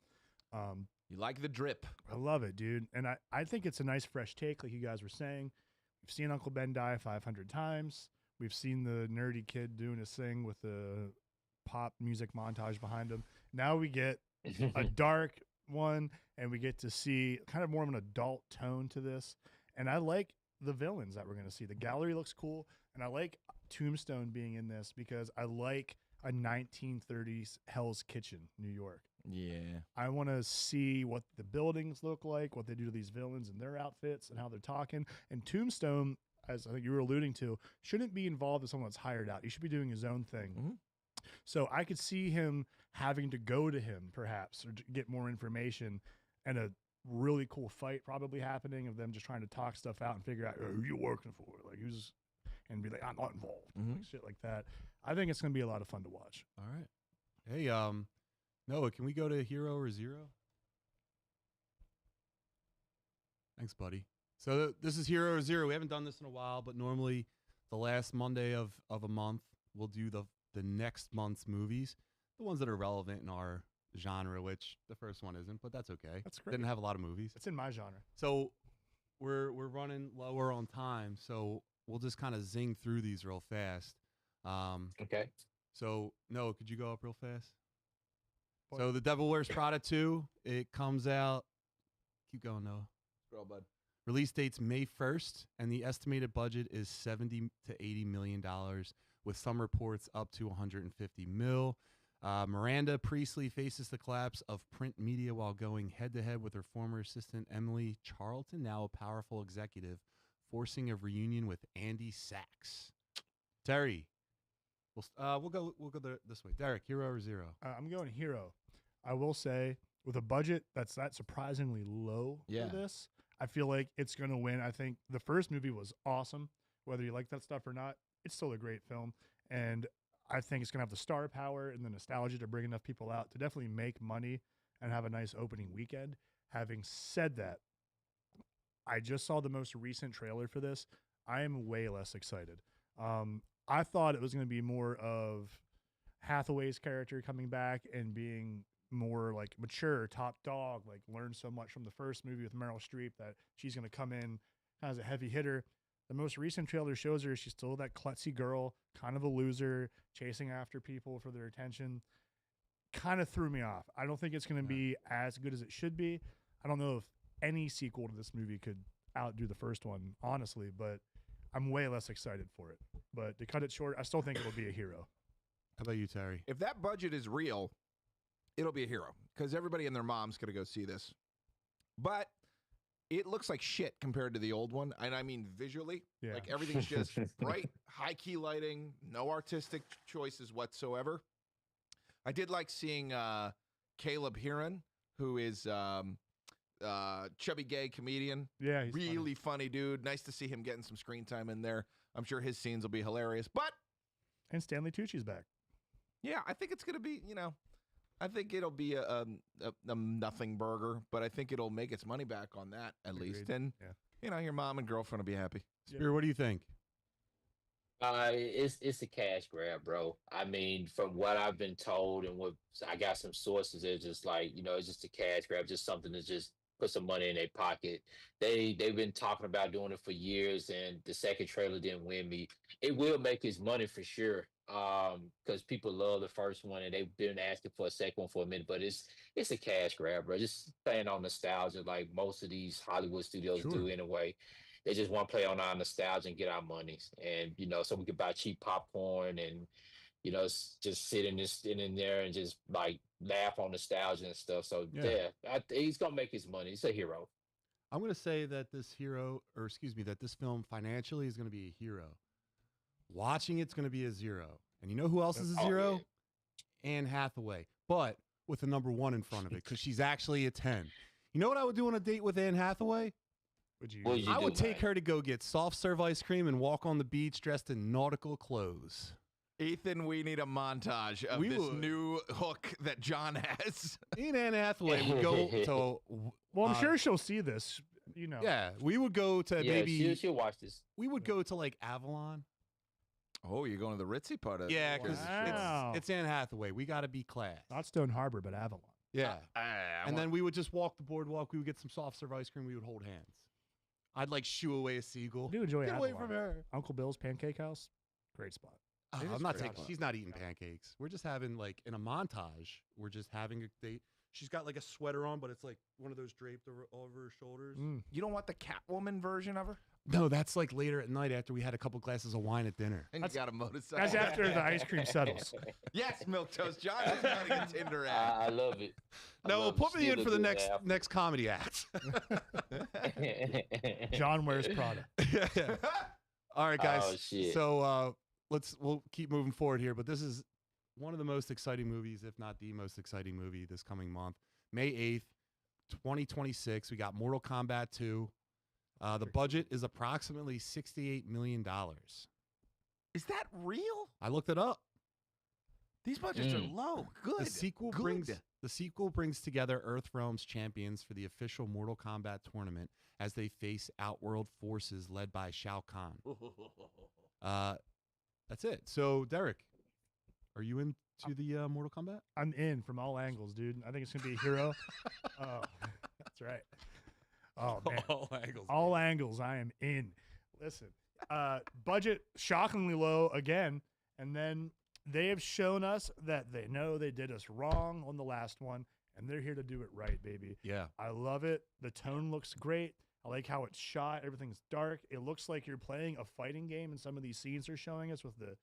You like the drip? I love it, dude. And I think it's a nice fresh take, like you guys were saying. We've seen Uncle Ben die 500 times. We've seen the nerdy kid doing his thing with the pop music montage behind him. Now we get a dark one, and we get to see kind of more of an adult tone to this. And I like the villains that we're going to see. The gallery looks cool, and I like Tombstone being in this because I like a 1930s Hell's Kitchen, New York. Yeah. I want to see what the buildings look like, what they do to these villains and their outfits and how they're talking. And Tombstone, as I think you were alluding to, shouldn't be involved with someone that's hired out. He should be doing his own thing. Mm-hmm. So I could see him having to go to him perhaps or get more information, and a really cool fight probably happening of them just trying to talk stuff out and figure out who you working for, like who's, and be like, I'm not involved, like shit like that. I think it's going to be a lot of fun to watch. All right. Hey, Noah, can we go to Hero or Zero? Thanks, buddy. So this is Hero or Zero. We haven't done this in a while, but normally the last Monday of a month, we'll do the next month's movies, the ones that are relevant in our genre, which the first one isn't, but that's okay. That's great. Didn't have a lot of movies. It's in my genre. So we're running lower on time, so we'll just kind of zing through these real fast. Okay. So Noah, could you go up real fast? So The Devil Wears Prada 2, it comes out. Keep going, Noah. Scroll, bud. Release date's May 1st, and the estimated budget is $70 to $80 million, with some reports up to 150 mil. Miranda Priestley faces the collapse of print media while going head-to-head with her former assistant Emily Charlton, now a powerful executive, forcing a reunion with Andy Sachs. Terry, we'll go this way. Derek, Hero or Zero? I'm going Hero. I will say, with a budget that's that surprisingly low Yeah. for this, I feel like it's going to win. I think the first movie was awesome. Whether you like that stuff or not, it's still a great film. And I think it's going to have the star power and the nostalgia to bring enough people out to definitely make money and have a nice opening weekend. Having said that, I just saw the most recent trailer for this. I am way less excited. I thought it was going to be more of Hathaway's character coming back and being more like mature, top dog, like learned so much from the first movie with Meryl Streep that she's going to come in as a heavy hitter. The most recent trailer shows her she's still that klutzy girl, kind of a loser, chasing after people for their attention. Kind of threw me off. I don't think it's going to be as good as it should be. I don't know if any sequel to this movie could outdo the first one, honestly, but I'm way less excited for it. But to cut it short, I still think it'll be a hero. How about you, Terry? If that budget is real, it'll be a hero because everybody and their mom's going to go see this. But it looks like shit compared to the old one. And I mean visually. Yeah. Like everything's just bright, high-key lighting, no artistic choices whatsoever. I did like seeing Caleb Heron, who is chubby gay comedian. Yeah, he's really funny dude. Nice to see him getting some screen time in there. I'm sure his scenes will be hilarious. But and Stanley Tucci's back. yeah, I think it's going to be, I think it'll be a nothing burger, but I think it'll make its money back on that at least. Agreed. And, your mom and girlfriend will be happy. Spear, what do you think? It's a cash grab, bro. I mean, from what I've been told and what I got some sources, it's just like, it's just a cash grab, just something to just put some money in their pocket. They've been talking about doing it for years, and the second trailer didn't win me. It will make his money for sure, because people love the first one and they've been asking for a second one for a minute. But it's a cash grab, bro. Just playing on nostalgia, like most of these Hollywood studios do anyway. They just want to play on our nostalgia and get our monies, and so we could buy cheap popcorn and just sit in there and just like laugh on nostalgia and stuff. So he's gonna make his money. He's a hero. I'm going to say that this film financially is going to be a hero. Watching it's going to be a 0. And you know who else is a 0? Yeah. Anne Hathaway, but with a number 1 in front of it because she's actually a 10. You know what I would do on a date with Anne Hathaway? I would take her to go get soft serve ice cream and walk on the beach dressed in nautical clothes. Ethan, we need a montage of this new hook that John has. Me and Anne Hathaway would go to... Well, I'm sure she'll see this, Yeah, we would go to maybe... she'll watch this. We would go to like Avalon. Oh, you're going to the ritzy part of it. Yeah, because it's Anne Hathaway. We got to be class. Not Stone Harbor, but Avalon. Yeah. And then we would just walk the boardwalk. We would get some soft serve ice cream. We would hold hands. I'd like shoo away a seagull. I do enjoy Get Avalon. away from her. Uncle Bill's Pancake House, great spot. I'm not taking. She's not eating pancakes. We're just having like in a montage. We're just having a date. She's got like a sweater on, but it's like one of those draped over her shoulders. You don't want the Catwoman version of her? No, that's like later at night after we had a couple glasses of wine at dinner. And you got a motorcycle. That's after the ice cream settles. Yes, Milquetoast. John is running a Tinder ad. I love it. No, put me in for the next comedy act. John wears Prada. Yeah. All right, guys. Oh, shit. So we'll keep moving forward here, but this is one of the most exciting movies, if not the most exciting movie this coming month. May 8th, 2026. We got Mortal Kombat 2. The budget is approximately $68 million. Is that real? I looked it up. These budgets are low. Good. The sequel brings together Earthrealm's champions for the official Mortal Kombat tournament as they face Outworld forces led by Shao Kahn. That's it. So, Derek, are you into the Mortal Kombat? I'm in from all angles, dude. I think it's going to be a hero. Oh, that's right. Oh, man. All angles, I am in. Listen, budget shockingly low again. And then they have shown us that they know they did us wrong on the last one, and they're here to do it right, baby. Yeah. I love it. The tone looks great. I like how it's shot. Everything's dark. It looks like you're playing a fighting game, and some of these scenes are showing us with the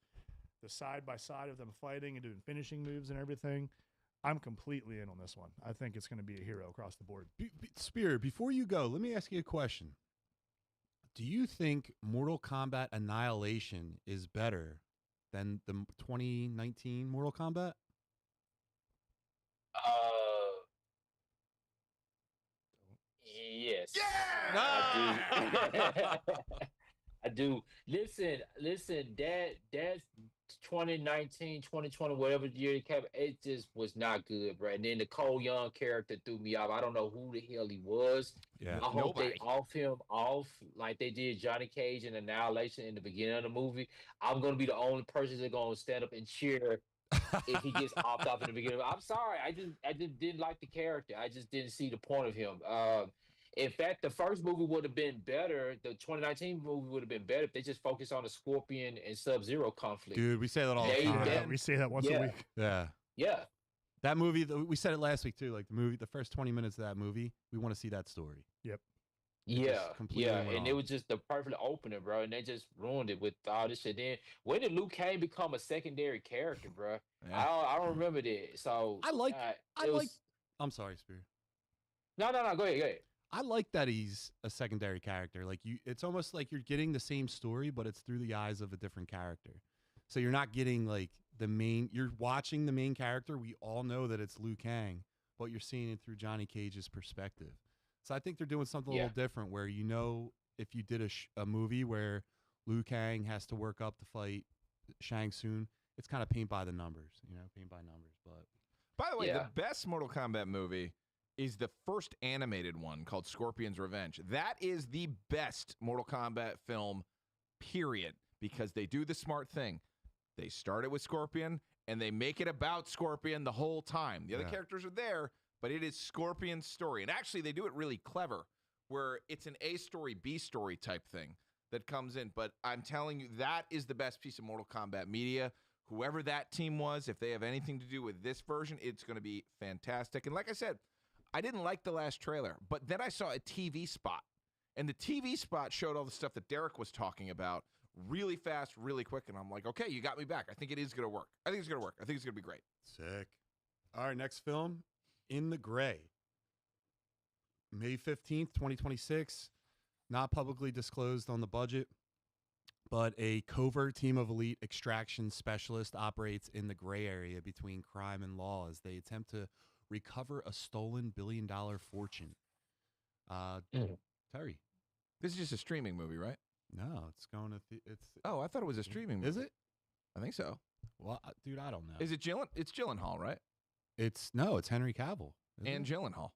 side-by-side of them fighting and doing finishing moves and everything. I'm completely in on this one. I think it's going to be a hero across the board. Spear, before you go, let me ask you a question. Do you think Mortal Kombat Annihilation is better than the 2019 Mortal Kombat? Yes. Yeah! I do. I do. Listen, that's 2019, 2020, whatever year it came, it just was not good, bro. And then the Cole Young character threw me off. I don't know who the hell he was. Yeah. I hope they Nobody. off him off like they did Johnny Cage in Annihilation in the beginning of the movie. I'm gonna be the only person that's gonna stand up and cheer if he gets opt off in the beginning. I'm sorry, I just didn't like the character. I just didn't see the point of him. In fact, the first movie would have been better. The 2019 movie would have been better if they just focused on the Scorpion and Sub-Zero conflict. Dude, we say that all the They- time. they- Yeah, we say that once a Yeah. week. Yeah. Yeah, That movie, we said it last week too. Like the movie, the first 20 minutes of that movie, we want to see that story. yeah, completely yeah. went And it off. was just the perfect opener, bro. And they just ruined it with all this shit. Then when did Luke Cage become a secondary character, bro? Yeah. I don't remember that. So I like- I it was- like- I'm sorry, Spear. No. Go ahead. I like that he's a secondary character. Like it's almost like you're getting the same story, but it's through the eyes of a different character. So you're not getting like you're watching the main character. We all know that it's Liu Kang, but you're seeing it through Johnny Cage's perspective. So I think they're doing something a Yeah. little different where, if you did a movie where Liu Kang has to work up to fight Shang Tsung, it's kind of paint by the numbers, paint by numbers. But By the way, Yeah. the best Mortal Kombat movie is the first animated one called Scorpion's Revenge. That is the best Mortal Kombat film, period, because they do the smart thing. They start it with Scorpion, and they make it about Scorpion the whole time. The other Yeah. characters are there, but it is Scorpion's story. And actually, they do it really clever, where it's an A story, B story type thing that comes in. But I'm telling you, that is the best piece of Mortal Kombat media. Whoever that team was, if they have anything to do with this version, it's going to be fantastic. And like I said, I didn't like the last trailer, but then I saw a TV spot, and the TV spot showed all the stuff that Derek was talking about really fast, really quick, and I'm like, okay, you got me back. I think it is going to work. I think it's going to work. I think it's going to be great. sick. All right, next film, In the Gray. May 15th, 2026. Not publicly disclosed on the budget, but a covert team of elite extraction specialists operates in the gray area between crime and law as they attempt to recover a stolen billion-dollar fortune. Terry. This is just a streaming movie, right? No, it's going to it's Oh, I thought it was a streaming movie. Is it? I think so. Well, dude, I don't know. Is it Gyllen? It's Gyllenhaal, right? It's Henry Cavill. isn't And it? Gyllenhaal.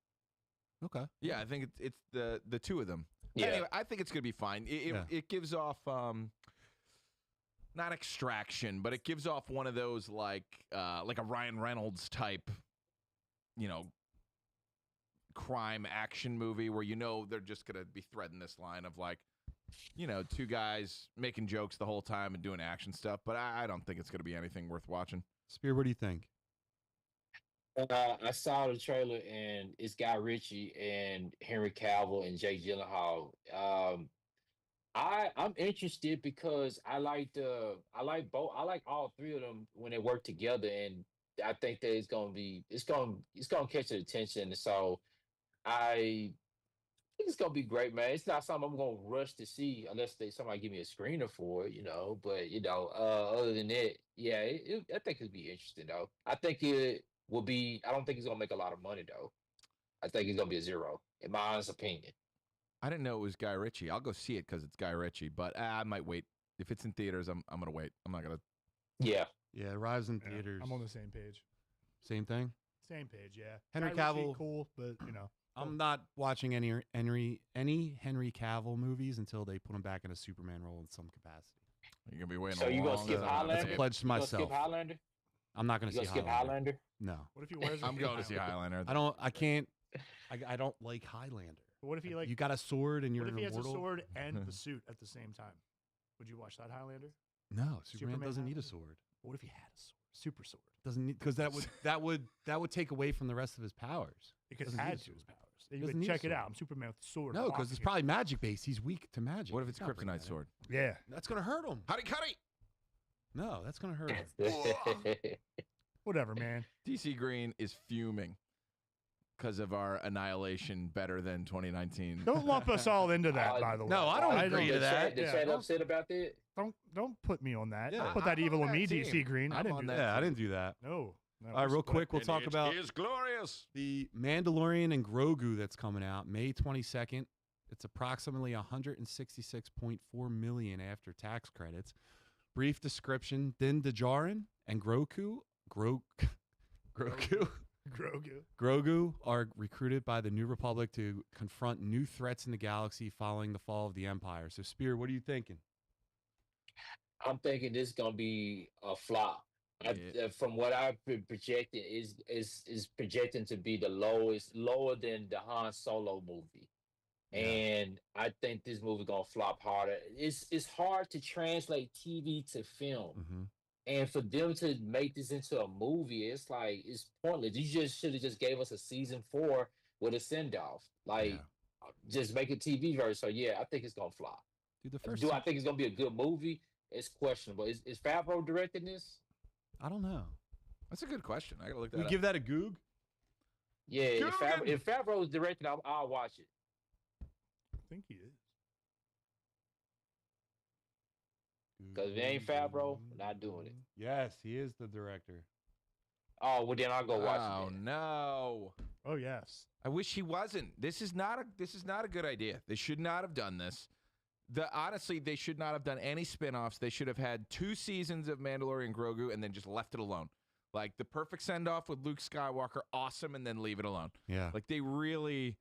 Okay. Yeah, I think it's the two of them. Yeah. Anyway, I think it's going to be fine. It gives off not extraction, but it gives off one of those like a Ryan Reynolds type, crime action movie where they're just going to be threading this line of like, two guys making jokes the whole time and doing action stuff. But I don't think it's going to be anything worth watching. Spear, what do you think? I saw the trailer and it's Guy Ritchie and Henry Cavill and Jake Gyllenhaal. I'm interested because I like both. I like all three of them when they work together, and I think that it's gonna catch the attention. So I think it's gonna be great, man. It's not something I'm gonna rush to see unless somebody give me a screener for it, But other than that, yeah, I think it'll be interesting though. I think it will be. I don't think it's gonna make a lot of money though. I think it's gonna be a zero, in my honest opinion. I didn't know it was Guy Ritchie. I'll go see it because it's Guy Ritchie, but I might wait. If it's in theaters, I'm gonna wait. I'm not gonna. Yeah. Yeah, it arrives in Yeah, theaters. I'm on the same page. Same thing. Same page, yeah. Henry Guy Ritchie, Cavill- cool, but I'm not watching any Henry Cavill movies until they put him back in a Superman role in some capacity. You're gonna be waiting. So a you gonna long skip time. Highlander? That's a pledge to You gonna myself. skip Highlander? I'm not going You to gonna see skip Highlander. Highlander? No, what if he wears? I'm going to see Highlander. I can't. I don't like Highlander. What if he like? You got a sword and you're What if he has a immortal? sword and the suit at the same time? Would you watch that Highlander? No, Superman Superman doesn't need a Highlander? sword. What if he had a sword? Super sword. Doesn't need because that would take away from the rest of his powers. It could Doesn't need a add to sword. his powers. You Doesn't could need a check it sword. out. I'm Superman with a sword. No, because blocking it's you. probably magic based. He's weak to magic. What if it's a Not bring kryptonite that in. sword? Yeah. That's gonna hurt him. Howdy, cuddy. No, that's gonna hurt him. Whatever, man. DC Green is fuming because of our annihilation better than 2019. Don't lump us all into that, by the way. no, I don't agree to The that. The Yeah, chat don't- upset about that? Don't put me on that. Yeah. Don't put that I'm evil on on me, that DC team. Green. I I'm didn't on do that that. Yeah, I didn't do that. No. All right, real quick, we'll talk about Is glorious. the Mandalorian and Grogu that's coming out May 22nd. It's approximately 166.4 million after tax credits. Brief description: Din Djarin and Grogu Grogu. are recruited by the New Republic to confront new threats in the galaxy following the fall of the Empire. So, Spear, what are you thinking? I'm thinking this is gonna be a flop. From what I've been projecting, is projecting to be the lower than the Han Solo movie. Yeah. And I think this movie gonna flop harder. It's hard to translate TV to film, Mm-hmm. and for them to make this into a movie, it's like it's pointless. You just should have just gave us a season 4 with a send off, like just make a TV version. So yeah, I think it's gonna flop. Dude, the first Do I think it's gonna be a good movie? It's questionable. Is Favreau directing this? I don't know. That's a good question. I gotta look that We up. give that a goog. Yeah, if Favreau is directing, I'll watch it. I think he is. Because if it ain't Favreau, we're not doing it. Yes, he is the director. Oh well, then I'll go watch Oh it. Then. no! Oh yes. I wish he wasn't. This is not a good idea. They should not have done this. Honestly, they should not have done any spin-offs. They should have had 2 seasons of Mandalorian Grogu and then just left it alone. Like the perfect send-off with Luke Skywalker, awesome, and then leave it alone. Yeah. Like they really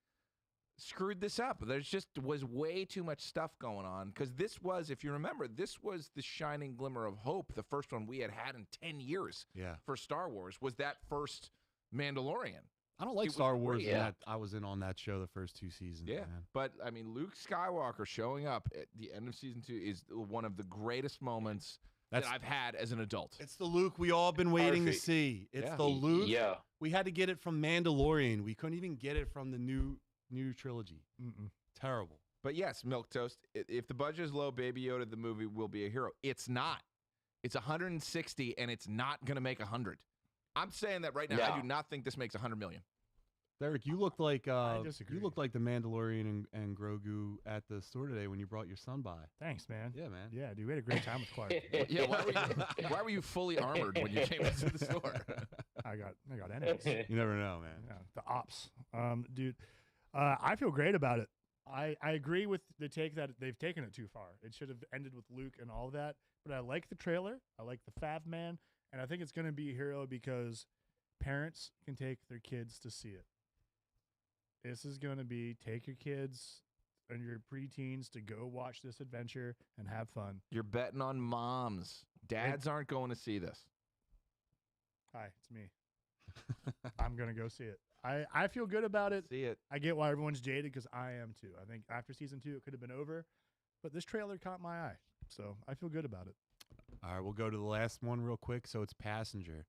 screwed this up. There's just was way too much stuff going on because this was, if you remember, this was the shining glimmer of hope. The first one we had in 10 years for Star Wars was that first Mandalorian. I don't like It was Star Wars. great. And I was in on that show the first 2 seasons. Yeah, Man. but I mean, Luke Skywalker showing up at the end of season 2 is one of the greatest moments that I've had as an adult. It's the Luke we all been waiting to see. It's the Luke. Yeah. We had to get it from Mandalorian. We couldn't even get it from the new trilogy. Terrible. But yes, Milquetoast, if the budget is low, Baby Yoda, the movie, will be a hero. It's not. It's 160, and it's not going to make 100. I'm saying that right now. Yeah. I do not think this makes 100 million. Derek, you looked like disagree. you looked like the Mandalorian and Grogu at the store today when you brought your son by. Thanks, man. Yeah, man. Yeah, dude, we had a great time with Clark. Yeah, why were you fully armored when you came into the store? I got enemies. You never know, man. Yeah, the ops. Dude, I feel great about it. I agree with the take that they've taken it too far. It should have ended with Luke and all that. But I like the trailer. I like the Fav Man. And I think it's going to be a hero because parents can take their kids to see it. This is going to be take your kids and your preteens to go watch this adventure and have fun. You're betting on moms. Dads aren't going to see this. Hi, it's me. I'm going to go see it. I feel good about it. See it. I get why everyone's jaded because I am too. I think after season 2, it could have been over. But this trailer caught my eye. So I feel good about it. All right, we'll go to the last one real quick. So it's Passenger.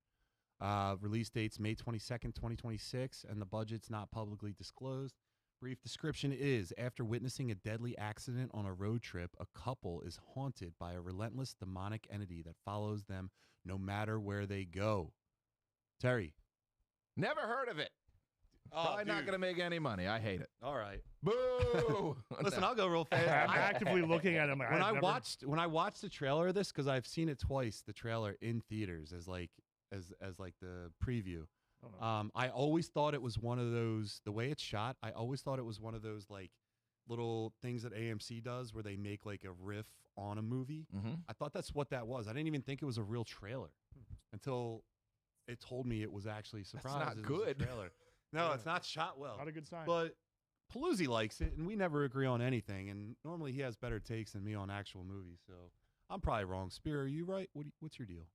Release date's May 22nd, 2026, and the budget's not publicly disclosed. Brief description is, after witnessing a deadly accident on a road trip, a couple is haunted by a relentless demonic entity that follows them no matter where they go. Terry. Never heard of it. Probably not going to make any money. I hate it. All right. Boo! Listen, I'll go real fast. I'm actively looking at him. When I watched the trailer of this, because I've seen it twice, the trailer in theaters as like the preview. I always thought it was one of those, the way it's shot, I always thought it was one of those like little things that AMC does where they make like a riff on a movie. I thought that's what that was. I didn't even think it was a real trailer until it told me it was actually surprised. not good. Trailer. No, it's not shot well. Not a good sign. But Paluzzi likes it, and we never agree on anything. And normally he has better takes than me on actual movies. So I'm probably wrong. Spear, are you right? What's your deal?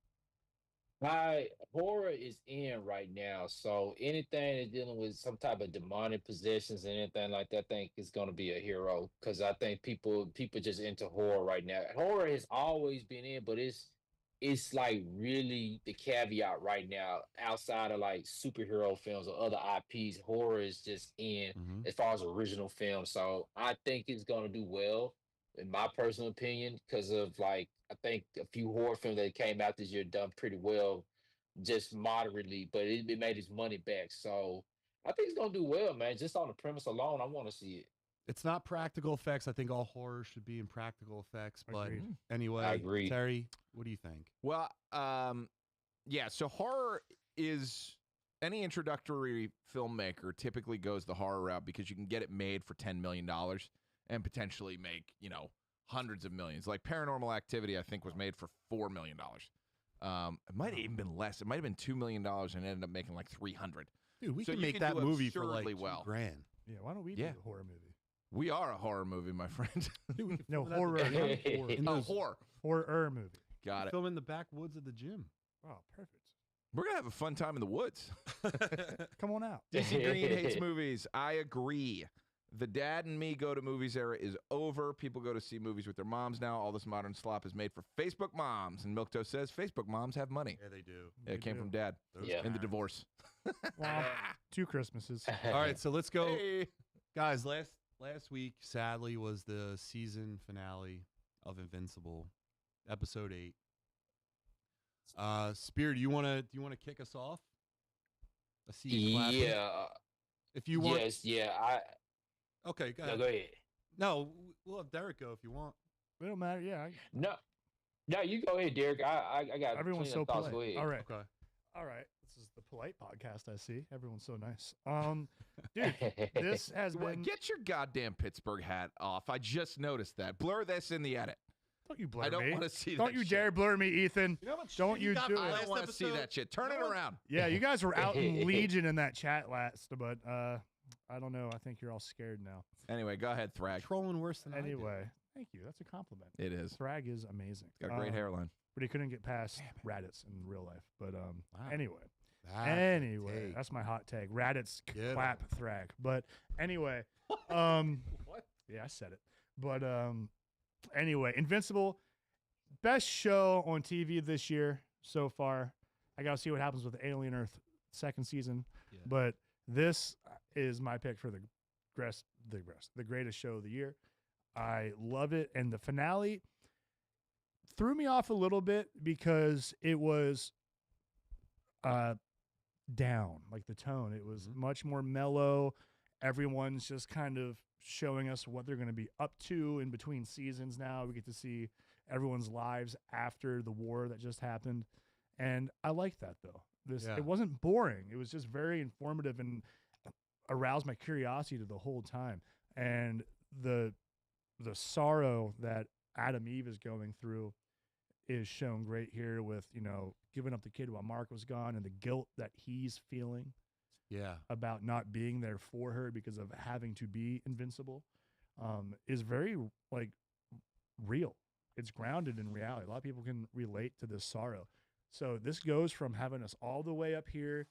Horror is in right now, so anything that's dealing with some type of demonic possessions and anything like that, I think is going to be a hero because I think people just into horror right now. Horror has always been in, but it's like really the caveat right now. Outside of like superhero films or other IPs, horror is just in as far as original films. So I think it's going to do well, in my personal opinion, because of like I think a few horror films that came out this year done pretty well, just moderately, but it made its money back. So I think it's gonna do well, man. Just on the premise alone, I want to see it. It's not practical effects. I think all horror should be in practical effects. But Agreed. anyway, I agree. Terry, what do you think? Well, yeah, so horror is any introductory filmmaker typically goes the horror route because you can get it made for $10 million and potentially make, hundreds of millions. Like Paranormal Activity, I think was made for $4 million. It might have even been less. It might have been $2 million and ended up making like 300. Dude, we So can you make can that do movie for like absurdly $2 well. grand. Yeah, why don't we Yeah. do a horror movie? We are a horror movie, my friend. Dude, we can No, film it at horror. the gym. Horror. In Oh, those- Horror movie. Got it. Film in the backwoods of the gym. Wow, perfect. We're gonna have a fun time in the woods. Come on out. DC Green hates movies. I agree. The dad and me go to movies era is over. People go to see movies with their moms now. All this modern slop is made for Facebook moms. And Milk Toast says Facebook moms have money. Yeah, they do. It came from dad Yeah. in the divorce. Well, 2 Christmases. All right, so let's go. Hey. Guys, last week sadly was the season finale of Invincible, episode 8. Spear, do you wanna kick us off? I see you clapping. Yeah. If you want. Yes. Yeah. I. Okay, go No, ahead. go ahead. No, we'll have Derek go if you want. It don't matter. Yeah, No. No, you go ahead, Derek. I got everyone's plenty so of thoughts. polite. Go ahead. All right, Okay. all right. This is the polite podcast. I see. Everyone's so nice. Dude, this has Well, been. get your goddamn Pittsburgh hat off. I just noticed that. Blur this in the edit. Don't you blur I don't me. want to see Don't that you shit. dare blur me, Ethan. You know how much Don't shit you got do for it. I last don't want to see episode? that shit. Turn it around. Yeah, you guys were out in Legion in that chat last, but I don't know. I think you're all scared now. Anyway, go ahead, Thrag. Trolling worse than I did. Anyway, thank you. That's a compliment. It is. Thrag is amazing. Got a great hairline. But he couldn't get past Raditz in real life. But Wow. anyway. That's a Anyway, take. that's my hot take. Raditz Get clap Thrag. But anyway, What? yeah, I said it. But anyway, Invincible, best show on TV this year so far. I gotta see what happens with Alien Earth second season. Yeah. But this is my pick for the greatest show of the year. I love it, and the finale threw me off a little bit because it was down, like the tone. It was much more mellow. Everyone's just kind of showing us what they're going to be up to in between seasons now. We get to see everyone's lives after the war that just happened. And I like that, though. Yeah. It wasn't boring. It was just very informative and aroused my curiosity the whole time. And the sorrow that Adam Eve is going through is shown great here with, giving up the kid while Mark was gone and the guilt that he's feeling Yeah. about not being there for her because of having to be invincible is very real. It's grounded in reality. A lot of people can relate to this sorrow. So this goes from having us all the way up here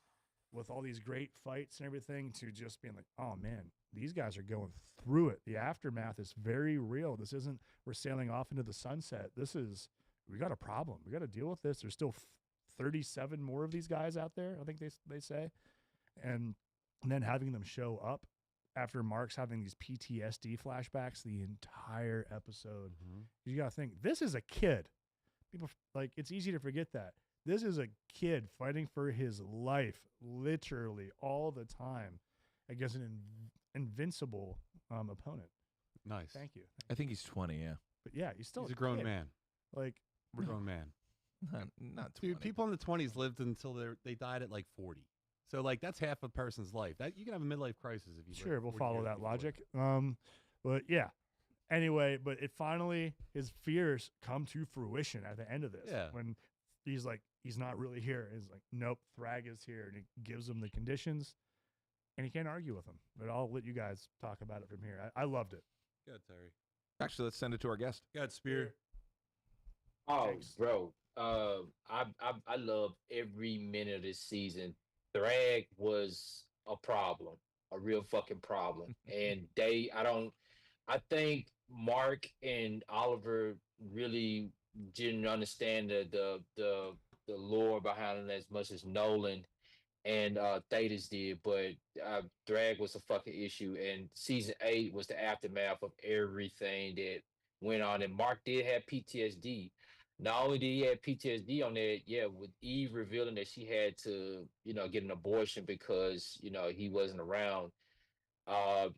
with all these great fights and everything to just being like, oh man, these guys are going through it. The aftermath is very real. This isn't, we're sailing off into the sunset. This is, we got a problem. We got to deal with this. There's still 37 more of these guys out there, I think they say. And then having them show up after Mark's having these PTSD flashbacks the entire episode. You got to think, this is a kid. People, it's easy to forget that. This is a kid fighting for his life, literally all the time, against an invincible opponent. Nice. Thank you. I think he's 20, yeah. But yeah, he's still He's a grown kid. man. Like, We're grown man. Not 20. Dude, people in the 20s lived until they died at like 40. So that's half a person's life. That you can have a midlife crisis if you. sure, live we'll 40 follow years that before. logic. But yeah. Anyway, but it finally, his fears come to fruition at the end of this. Yeah. When he's like, he's not really here. He's like, nope, Thrag is here. And it gives him the conditions. And he can't argue with them. But I'll let you guys talk about it from here. I loved it. Good, Terry. Actually, let's send it to our guest. Good, Spear. Oh, Thanks. bro. I love every minute of this season. Thrag was a problem, a real fucking problem. And I think Mark and Oliver really didn't understand the lore behind it as much as Nolan and Thetis did, but Thrag was a fucking issue. And season 8 was the aftermath of everything that went on. And Mark did have PTSD. Not only did he have PTSD on that, yeah, with Eve revealing that she had to, get an abortion because, he wasn't around.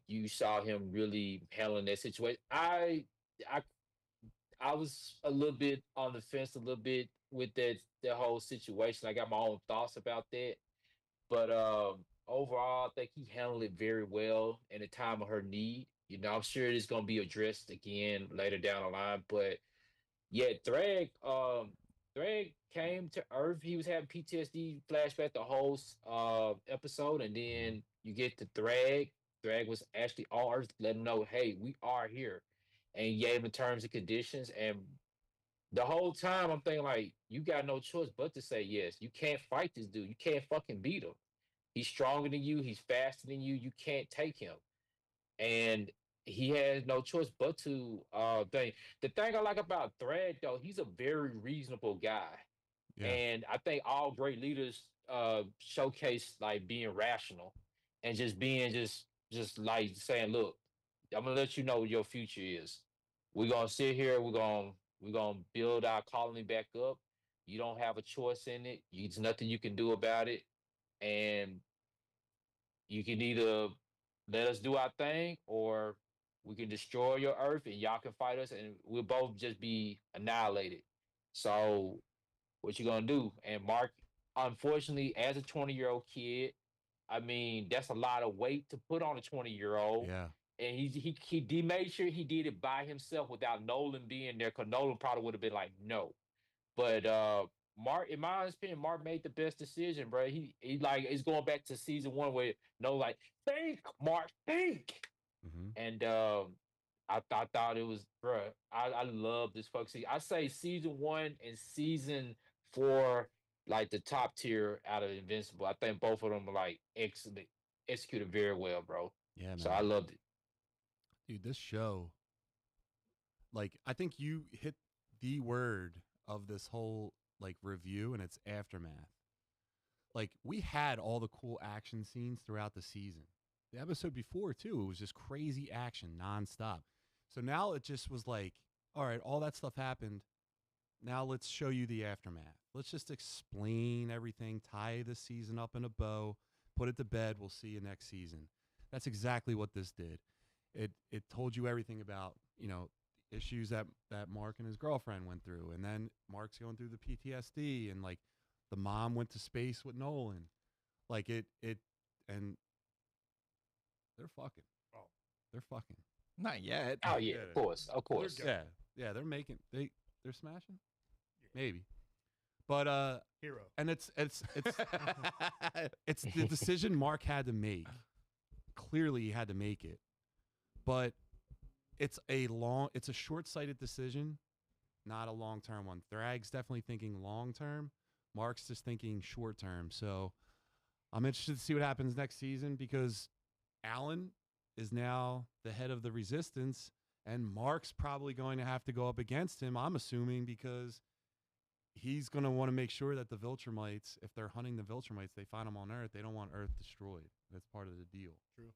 You saw him really handling that situation. I was a little bit on the fence, a little bit with that whole situation. I got my own thoughts about that, but overall, I think he handled it very well in the time of her need. I'm sure it's gonna be addressed again later down the line. But yeah, Thrag came to Earth. He was having PTSD flashback the whole episode, and then you get to Thrag. Thrag was actually on Earth, let him know, hey, we are here, and he gave him terms and conditions. And the whole time, I'm thinking like, you got no choice but to say yes. You can't fight this dude. You can't fucking beat him. He's stronger than you. He's faster than you. You can't take him. And he has no choice but to think. The thing I like about Thread though, he's a very reasonable guy. Yeah. And I think all great leaders showcase like being rational and just being just like saying, look, I'm gonna let you know what your future is. We're gonna sit here, we're gonna build our colony back up. You don't have a choice in it. There's nothing you can do about it. And you can either let us do our thing or we can destroy your earth and y'all can fight us and we'll both just be annihilated. So what you gonna do? And Mark, unfortunately, as a 20-year-old kid, I mean, that's a lot of weight to put on a 20-year-old. Yeah. And he made sure he did it by himself without Nolan being there, because Nolan probably would have been like, no. But Mark, in my opinion, Mark made the best decision, bro. He like it's going back to season one where no, like, think, Mark, think. Mm-hmm. And I thought it was, bro. I love this fuck season. I say season one and season four, like the top tier out of Invincible. I think both of them are like excellent, executed very well, bro. Yeah, man. So I loved it. Dude, this show, like, I think you hit the word of this whole like review, and it's aftermath. Like, we had all the cool action scenes throughout the season. The episode before too, it was just crazy action nonstop. So now it just was like, all right, all that stuff happened. Now let's show you the aftermath. Let's just explain everything, tie the season up in a bow, put it to bed. We'll see you next season. That's exactly what this did. It told you everything about, issues that Mark and his girlfriend went through. And then Mark's going through the PTSD, and like the mom went to space with Nolan. Like and they're fucking. Oh, they're fucking. Not yet. Oh yeah, of course. Yeah, they're smashing. Maybe. But Hero. and it's it's the decision Mark had to make. Clearly he had to make it. But it's a short-sighted decision, not a long-term one. Thrag's definitely thinking long-term. Mark's just thinking short-term. So I'm interested to see what happens next season, because Alan is now the head of the Resistance, and Mark's probably going to have to go up against him, I'm assuming, because he's going to want to make sure that the Viltrumites, if they're hunting the Viltrumites, they find them on Earth. They don't want Earth destroyed. That's part of the deal. True.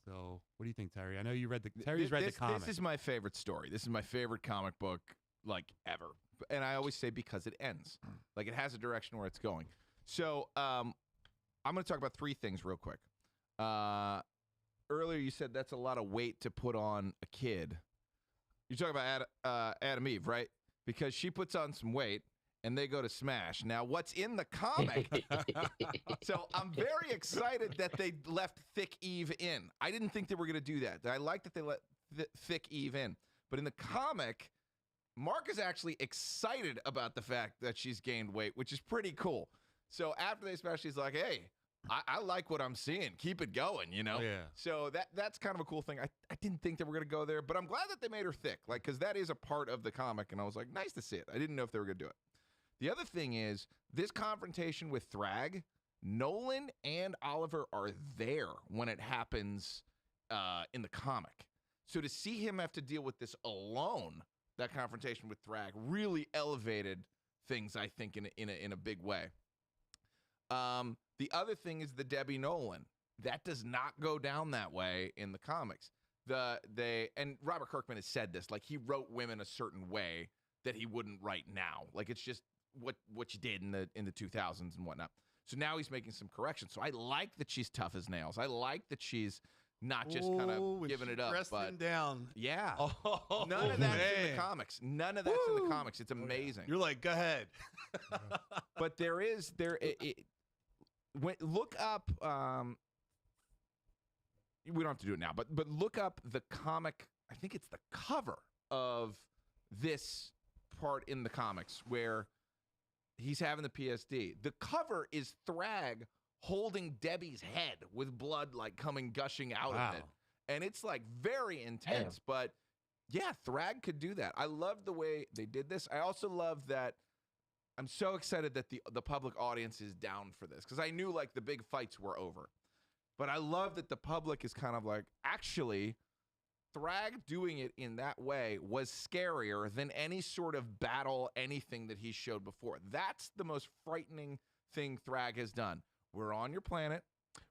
So, what do you think, Terry? I know you read Terry's read the comic. This is my favorite story. This is my favorite comic book, like, ever. And I always say because it ends. Like, it has a direction where it's going. So, I'm going to talk about three things real quick. Earlier, you said that's a lot of weight to put on a kid. You're talking about Adam Eve, right? Because she puts on some weight, and they go to smash. Now, what's in the comic? So I'm very excited that they left Thick Eve in. I didn't think they were going to do that. I like that they let Thick Eve in. But in the comic, Mark is actually excited about the fact that she's gained weight, which is pretty cool. So after they smash, she's like, hey, I like what I'm seeing. Keep it going, Oh, yeah. So that's kind of a cool thing. I didn't think they were going to go there, but I'm glad that they made her thick, like, because that is a part of the comic, and I was like, nice to see it. I didn't know if they were going to do it. The other thing is, this confrontation with Thrag, Nolan and Oliver are there when it happens in the comic. So to see him have to deal with this alone, that confrontation with Thrag, really elevated things, I think, in a big way. The other thing is the Debbie Nolan. That does not go down that way in the comics. And Robert Kirkman has said this, like, he wrote women a certain way that he wouldn't write now. Like, it's just what you did in the 2000s and whatnot. So now he's making some corrections. So I like that she's tough as nails. I like that she's not just kind of giving it up. But down. yeah, Oh, none of that's in man. the comics. None of that's in the comics. It's amazing. You're like, go ahead. But look up. we don't have to do it now, but look up the comic. I think it's the cover of this part in the comics where he's having the PSD. The cover is Thrag holding Debbie's head with blood like gushing out of it. And it's like very intense, but yeah, Thrag could do that. I love the way they did this. I also love that I'm so excited that the public audience is down for this because I knew like the big fights were over. But I love that the public is kind of like, actually, Thrag doing it in that way was scarier than any sort of battle, anything that he showed before. That's the most frightening thing Thrag has done. We're on your planet.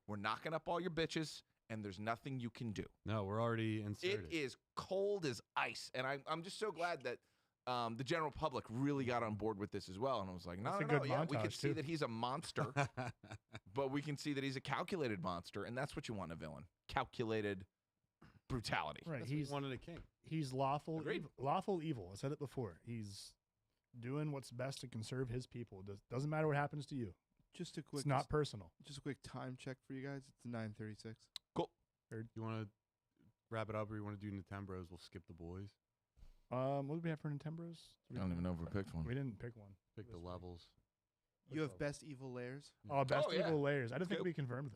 We're knocking up all your bitches, and there's nothing you can do. No, we're already inserted. It is cold as ice, and I'm just so glad that the general public really got on board with this as well. And I was like, no, yeah, we can see that he's a monster, but we can see that he's a calculated monster, and that's what you want in a villain. Calculated brutality. Right. That's what He's you wanted a king. he's lawful Agreed. lawful evil. I said it before. He's doing what's best to conserve his people. Doesn't matter what happens to you. Just a quick, It's not personal. just a quick time check for you guys. It's 9:36. You want to wrap it up, or you want to do Nintenbros? We'll skip the boys. What did we have for Nintenbros? I don't even know if we picked one. We didn't pick one. Pick the This week. levels. You have best evil layers. Oh, best Oh, yeah. evil layers. I didn't think Scoop. we confirmed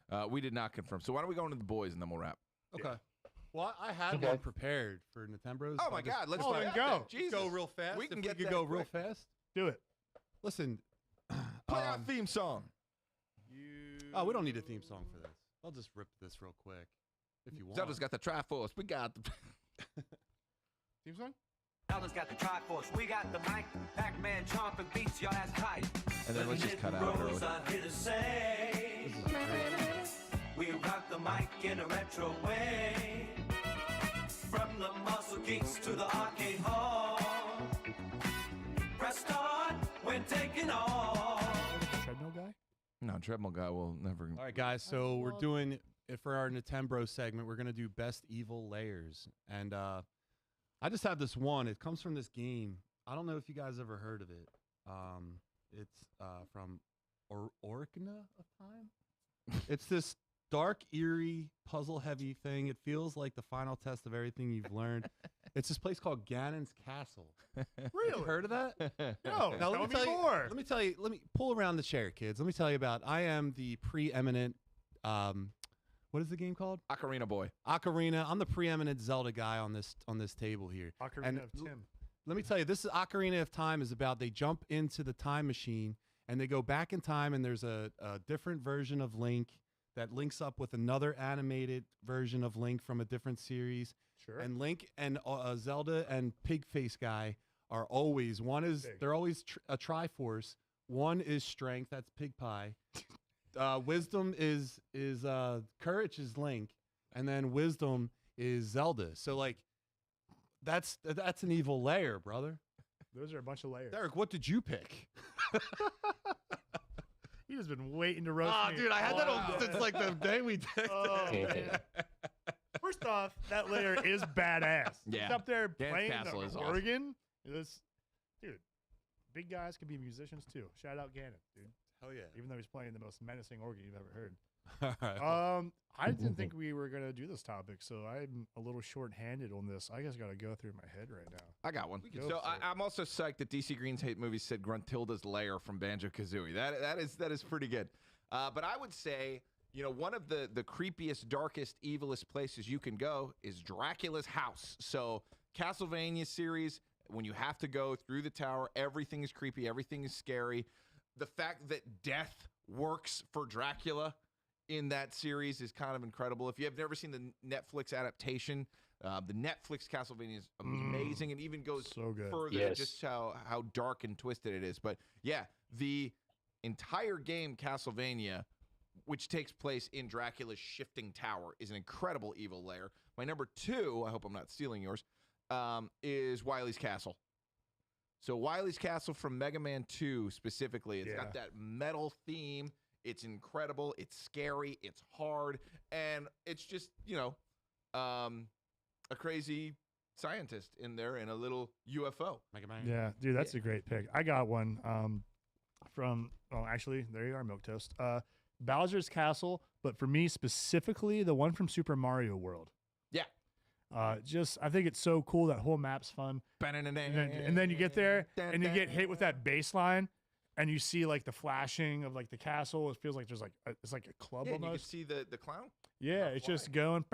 that. We did not confirm. So why don't we go into the boys and then we'll wrap? Okay. Well, I had Okay. one prepared for Nintenbros. Oh I'll my just God, let's Oh, do then that go. Jesus. go real fast. We can If get we that could go real quick. fast. Do it. Listen. Play our theme song. Oh, we don't need a theme song for this. I'll just rip this real quick if you want. Zelda's got the Triforce. We got the. Theme song? Zelda's got the Triforce. We got the mic. Pac-Man chomping beats your ass tight. And then let's just cut out early. Nintenbros are here to say, This is great. we rock the mic in a retro way. From the muscle geeks to the arcade hall. Press start, we're taking off. Treadmill guy? No, Treadmill Guy will never. All right, guys. So we're doing it for our Nintenbro segment. We're gonna do best evil layers, and I just have this one. It comes from this game. I don't know if you guys ever heard of it. It's from Orkna of Time. It's this dark, eerie, puzzle-heavy thing. It feels like the final test of everything you've learned. It's this place called Ganon's Castle. Really? You heard of that? No. Now, Tell me more. Let me tell you. Let me pull around the chair, kids. Let me tell you about. I am the preeminent. What is the game called? Ocarina Boy. Ocarina. I'm the preeminent Zelda guy on this table here. Ocarina And of Tim. Let me tell you, this is Ocarina of Time is about they jump into the time machine and they go back in time, and there's a different version of Link that links up with another animated version of Link from a different series. Sure. And Link and Zelda and Pigface guy are always Big. they're always a Triforce. One is strength, that's Pig Pie. Wisdom is courage is Link, and then wisdom is Zelda. So like that's an evil layer, brother. Those are a bunch of layers. Derek, what did you pick? He just been waiting to roast me. Dude, I had that all on day. since like the day we did. Oh, man. First off, that layer is badass. Yeah. He's up there Ganon's playing Castle is the awesome. organ. Dude, big guys can be musicians too. Shout out Ganon, dude. Hell yeah. Even though he's playing the most menacing organ you've ever heard. All right. I didn't think we were gonna do this topic, so I'm a little short-handed on this. I just gotta go through my head right now. I got one. can So go for it. I'm also psyched that DC Green's hate movie said Gruntilda's lair from Banjo Kazooie. That is pretty good. But I would say, one of the creepiest, darkest, evilest places you can go is Dracula's house. So Castlevania series, when you have to go through the tower, everything is creepy, everything is scary. The fact that death works for Dracula in that series is kind of incredible. If you have never seen the Netflix adaptation, the Netflix Castlevania is amazing and even goes So good. further Yes. just how dark and twisted it is. But yeah, the entire game Castlevania, which takes place in Dracula's shifting tower, is an incredible evil lair. My number 2, I hope I'm not stealing yours, is Wily's Castle. So Wily's Castle from Mega Man 2 specifically, it's got that metal theme. It's incredible. It's scary. It's hard. And it's just, a crazy scientist in there in a little UFO. Mega Man. Yeah, dude, that's a great pick. I got one actually, there you are, Milk Toast. Bowser's Castle, but for me specifically, the one from Super Mario World. Yeah. Just I think it's so cool. That whole map's fun. And then you get there and you get hit with that bass line, and you see like the flashing of like the castle. It feels like there's like it's like a club Yeah, and you can almost. see the clown. Yeah, it's just going.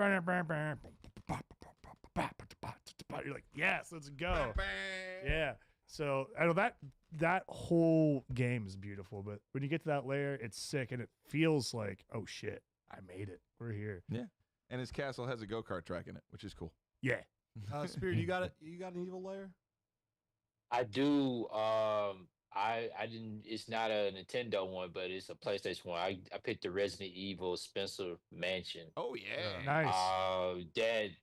You're like, yes, let's go. Yeah. So I know that whole game is beautiful, but when you get to that layer, it's sick, and it feels like, oh shit, I made it. We're here. Yeah. And his castle has a go-kart track in it, which is cool. Yeah. Spirit, you got an evil lair? I do. I didn't. It's not a Nintendo one, but it's a PlayStation one. I picked the Resident Evil Spencer Mansion. Oh yeah. Nice.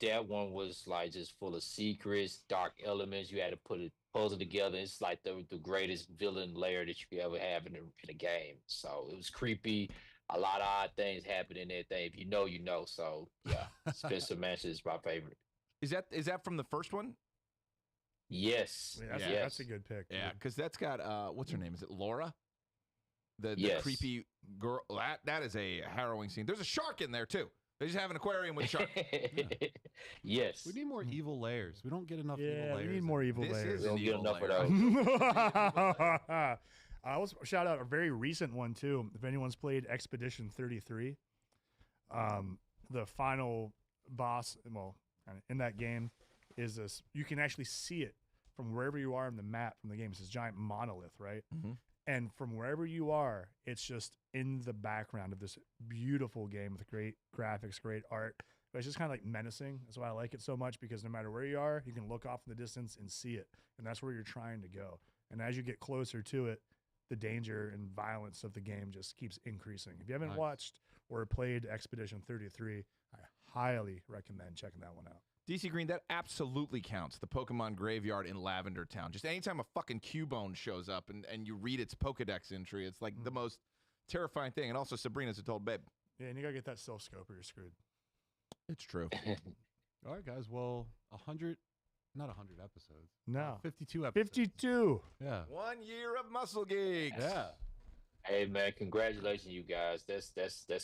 That one was like just full of secrets, dark elements. You had to put a puzzle together. It's like the greatest villain layer that you could ever have in a game. So it was creepy. A lot of odd things happen in that thing. If you know, you know. So yeah, Spencer Mansion is my favorite. Is that from the first one? Yes. Yeah, that's, yes. that's a good pick. Yeah, because that's got what's her name? Is it Laura? The Yes. creepy girl. That is a harrowing scene. There's a shark in there too. They just have an aquarium with a shark. Yes. We need more evil layers. We don't get enough Yeah, evil we layers. need more evil This layers. is an We don't get evil enough of layer. those. I was shout out a very recent one too. If anyone's played Expedition 33, the final boss, well, kinda in that game, is this. You can actually see it from wherever you are in the map from the game. It's this giant monolith, right? Mhm. And from wherever you are, it's just in the background of this beautiful game with great graphics, great art. But it's just kind of like menacing. That's why I like it so much, because no matter where you are, you can look off in the distance and see it. And that's where you're trying to go. And as you get closer to it, the danger and violence of the game just keeps increasing. If you haven't Nice. watched or played Expedition 33, I highly recommend checking that one out. DC Green, that absolutely counts. The Pokemon graveyard in Lavender Town. Just anytime a fucking Cubone shows up and you read its Pokedex entry, it's like the most terrifying thing. And also Sabrina's a told babe. Yeah, and you gotta get that self scope or you're screwed. It's true. All right, guys. Well, 100, not 100 episodes. No. 52 episodes. 52. Yeah. 1 year of Muscle Geeks. Yeah. Hey man, congratulations, you guys. That's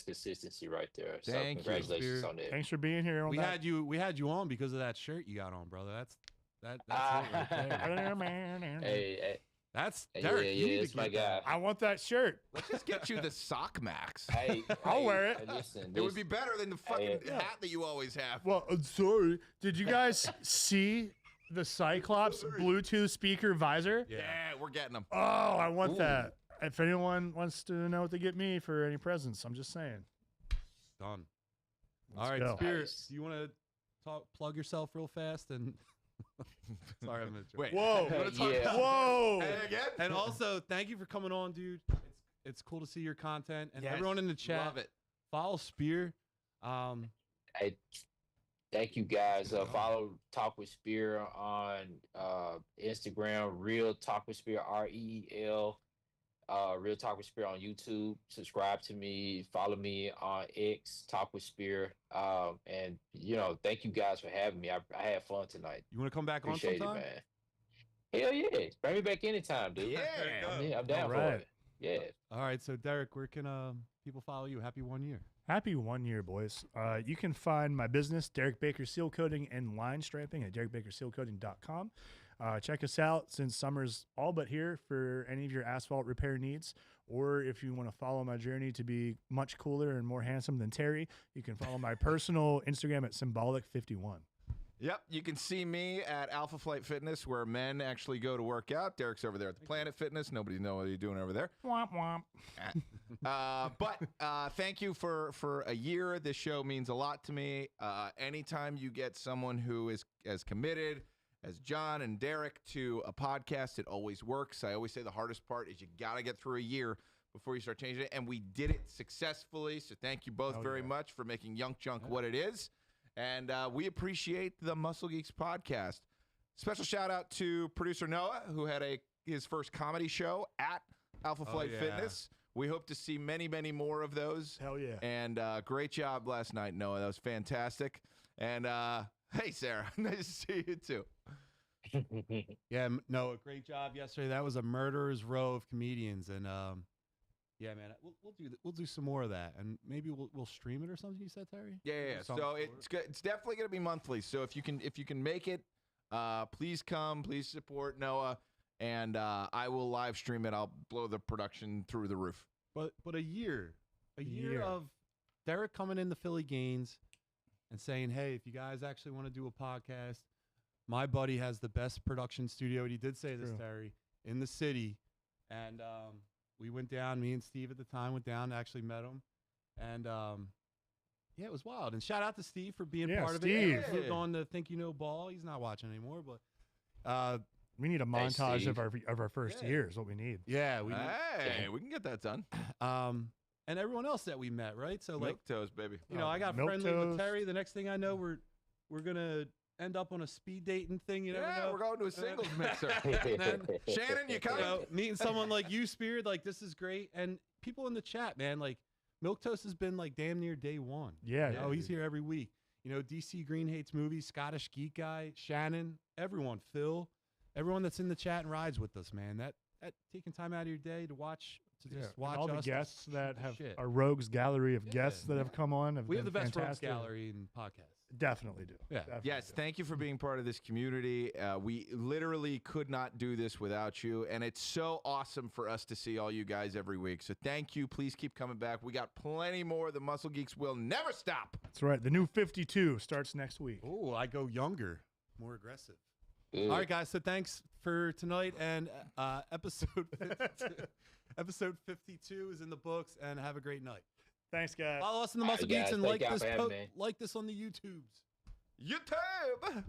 consistency right there. So Thank you, congratulations Spirit. on that. Thanks for being here. On We that. had you on because of that shirt you got on, brother. That's it right there. Hey, That's hey, Derek. yeah, you need it's to my get that. guy. I want that shirt. Let's just get you the sock max. Hey, I'll wear it. Hey, listen, It would be better than the fucking Hey. hat that you always have. Well, I'm sorry. Did you guys see the Cyclops Bluetooth speaker visor? Yeah, we're getting them. Oh, I want Ooh. that. If anyone wants to know what to get me for any presents, I'm just saying. Done. Let's All right, go. Spirit. Nice. Do you want to plug yourself real fast and? Sorry, I'm gonna joke. Wait. Whoa. You wanna talk Yeah. about- Whoa. Hey, again? And also, thank you for coming on, dude. It's cool to see your content, and Yes, everyone in the chat. Love it. Follow Spear. Hey, thank you guys. Follow Talk with Spear on Instagram, Real Talk with Spear, REEL. Real Talk with Spear on YouTube. Subscribe to me. Follow me on X, Talk with Spear. And thank you guys for having me. I had fun tonight. You want to come back on Appreciate it, sometime? man. Hell yeah. Bring me back anytime, dude. Yeah. I'm down All for right. it. Yeah. All right, so Derek, where can people follow you? Happy 1 year. Happy 1 year, boys. You can find my business, Derek Baker Seal Coating and Line Striping, at derekbakersealcoating.com. Check us out since summer's all but here for any of your asphalt repair needs. Or if you want to follow my journey to be much cooler and more handsome than Terry, you can follow my personal Instagram at symbolic51. Yep, you can see me at Alpha Flight Fitness, where men actually go to work out. Derek's over there at the Planet Fitness. Nobody knows what you're doing over there. Womp womp. But thank you for a year. This show means a lot to me. Anytime you get someone who is as committed as John and Derek to a podcast, it always works. I always say the hardest part is you got to get through a year before you start changing it, and we did it successfully. So thank you both Hell very yeah. much for making Yunk Junk what it is. And we appreciate the Muscle Geeks podcast. Special shout out to producer Noah, who had his first comedy show at Alpha Flight yeah. Fitness. We hope to see many, many more of those. Hell yeah. And great job last night, Noah. That was fantastic. And hey, Sarah, nice to see you too. Yeah, no, a great job yesterday. That was a murderer's row of comedians, and Yeah, man. We'll do some more of that, and maybe we'll stream it or something. You said, Terry? Yeah. Something So for it's good. It's definitely going to be monthly. So if you can make it, please come. Please support Noah, and I will live stream it. I'll blow the production through the roof. But a year year. of Derek coming in the Philly Gaines and saying, hey, if you guys actually want to do a podcast, my buddy has the best production studio. And he did say this, True. Terry, in the city. And we went down, me and Steve at the time went down, actually met him. And yeah, it was wild. And shout out to Steve for being Yeah, part of Steve. it. Moved on to Think You Know Ball. He's not watching anymore, but We need a montage Steve. of our first Yeah. year is what we need. yeah, we Hey, we can get that done. and everyone else that we met, right? So like, Milk toast, baby. you know, I got Milk friendly with toast. Terry. The next thing I know, we're gonna end up on a speed dating thing. You never Yeah, know. we're going to a singles mixer. then, Shannon, you You coming? know, meeting someone like you, Spirit, like this is great. And people in the chat, man, like Milk Toast has been like damn near day one. Yeah, Oh, he's here every week. You know, DC Green hates movies, Scottish Geek Guy, Shannon, everyone, Phil, everyone that's in the chat and rides with us, man. That taking time out of your day to watch Yeah, just and watch all the us, guests that have shit. our rogues gallery of Yeah, guests that have come on. We have the been best rogues fantastic. gallery in podcasts. Definitely do. Yeah. Definitely Yes, do. thank you for being part of this community. We literally could not do this without you, and it's so awesome for us to see all you guys every week. So thank you. Please keep coming back. We got plenty more. The Muscle Geeks will never stop. That's right. The new 52 starts next week. Oh, I go younger, more aggressive. Good. All right, guys. So thanks for tonight and episode 52. Episode 52 is in the books, and have a great night. Thanks, guys. Follow us in the All Muscle right, Geeks guys. and Thank like y'all this for having me. like this on the YouTubes. YouTube.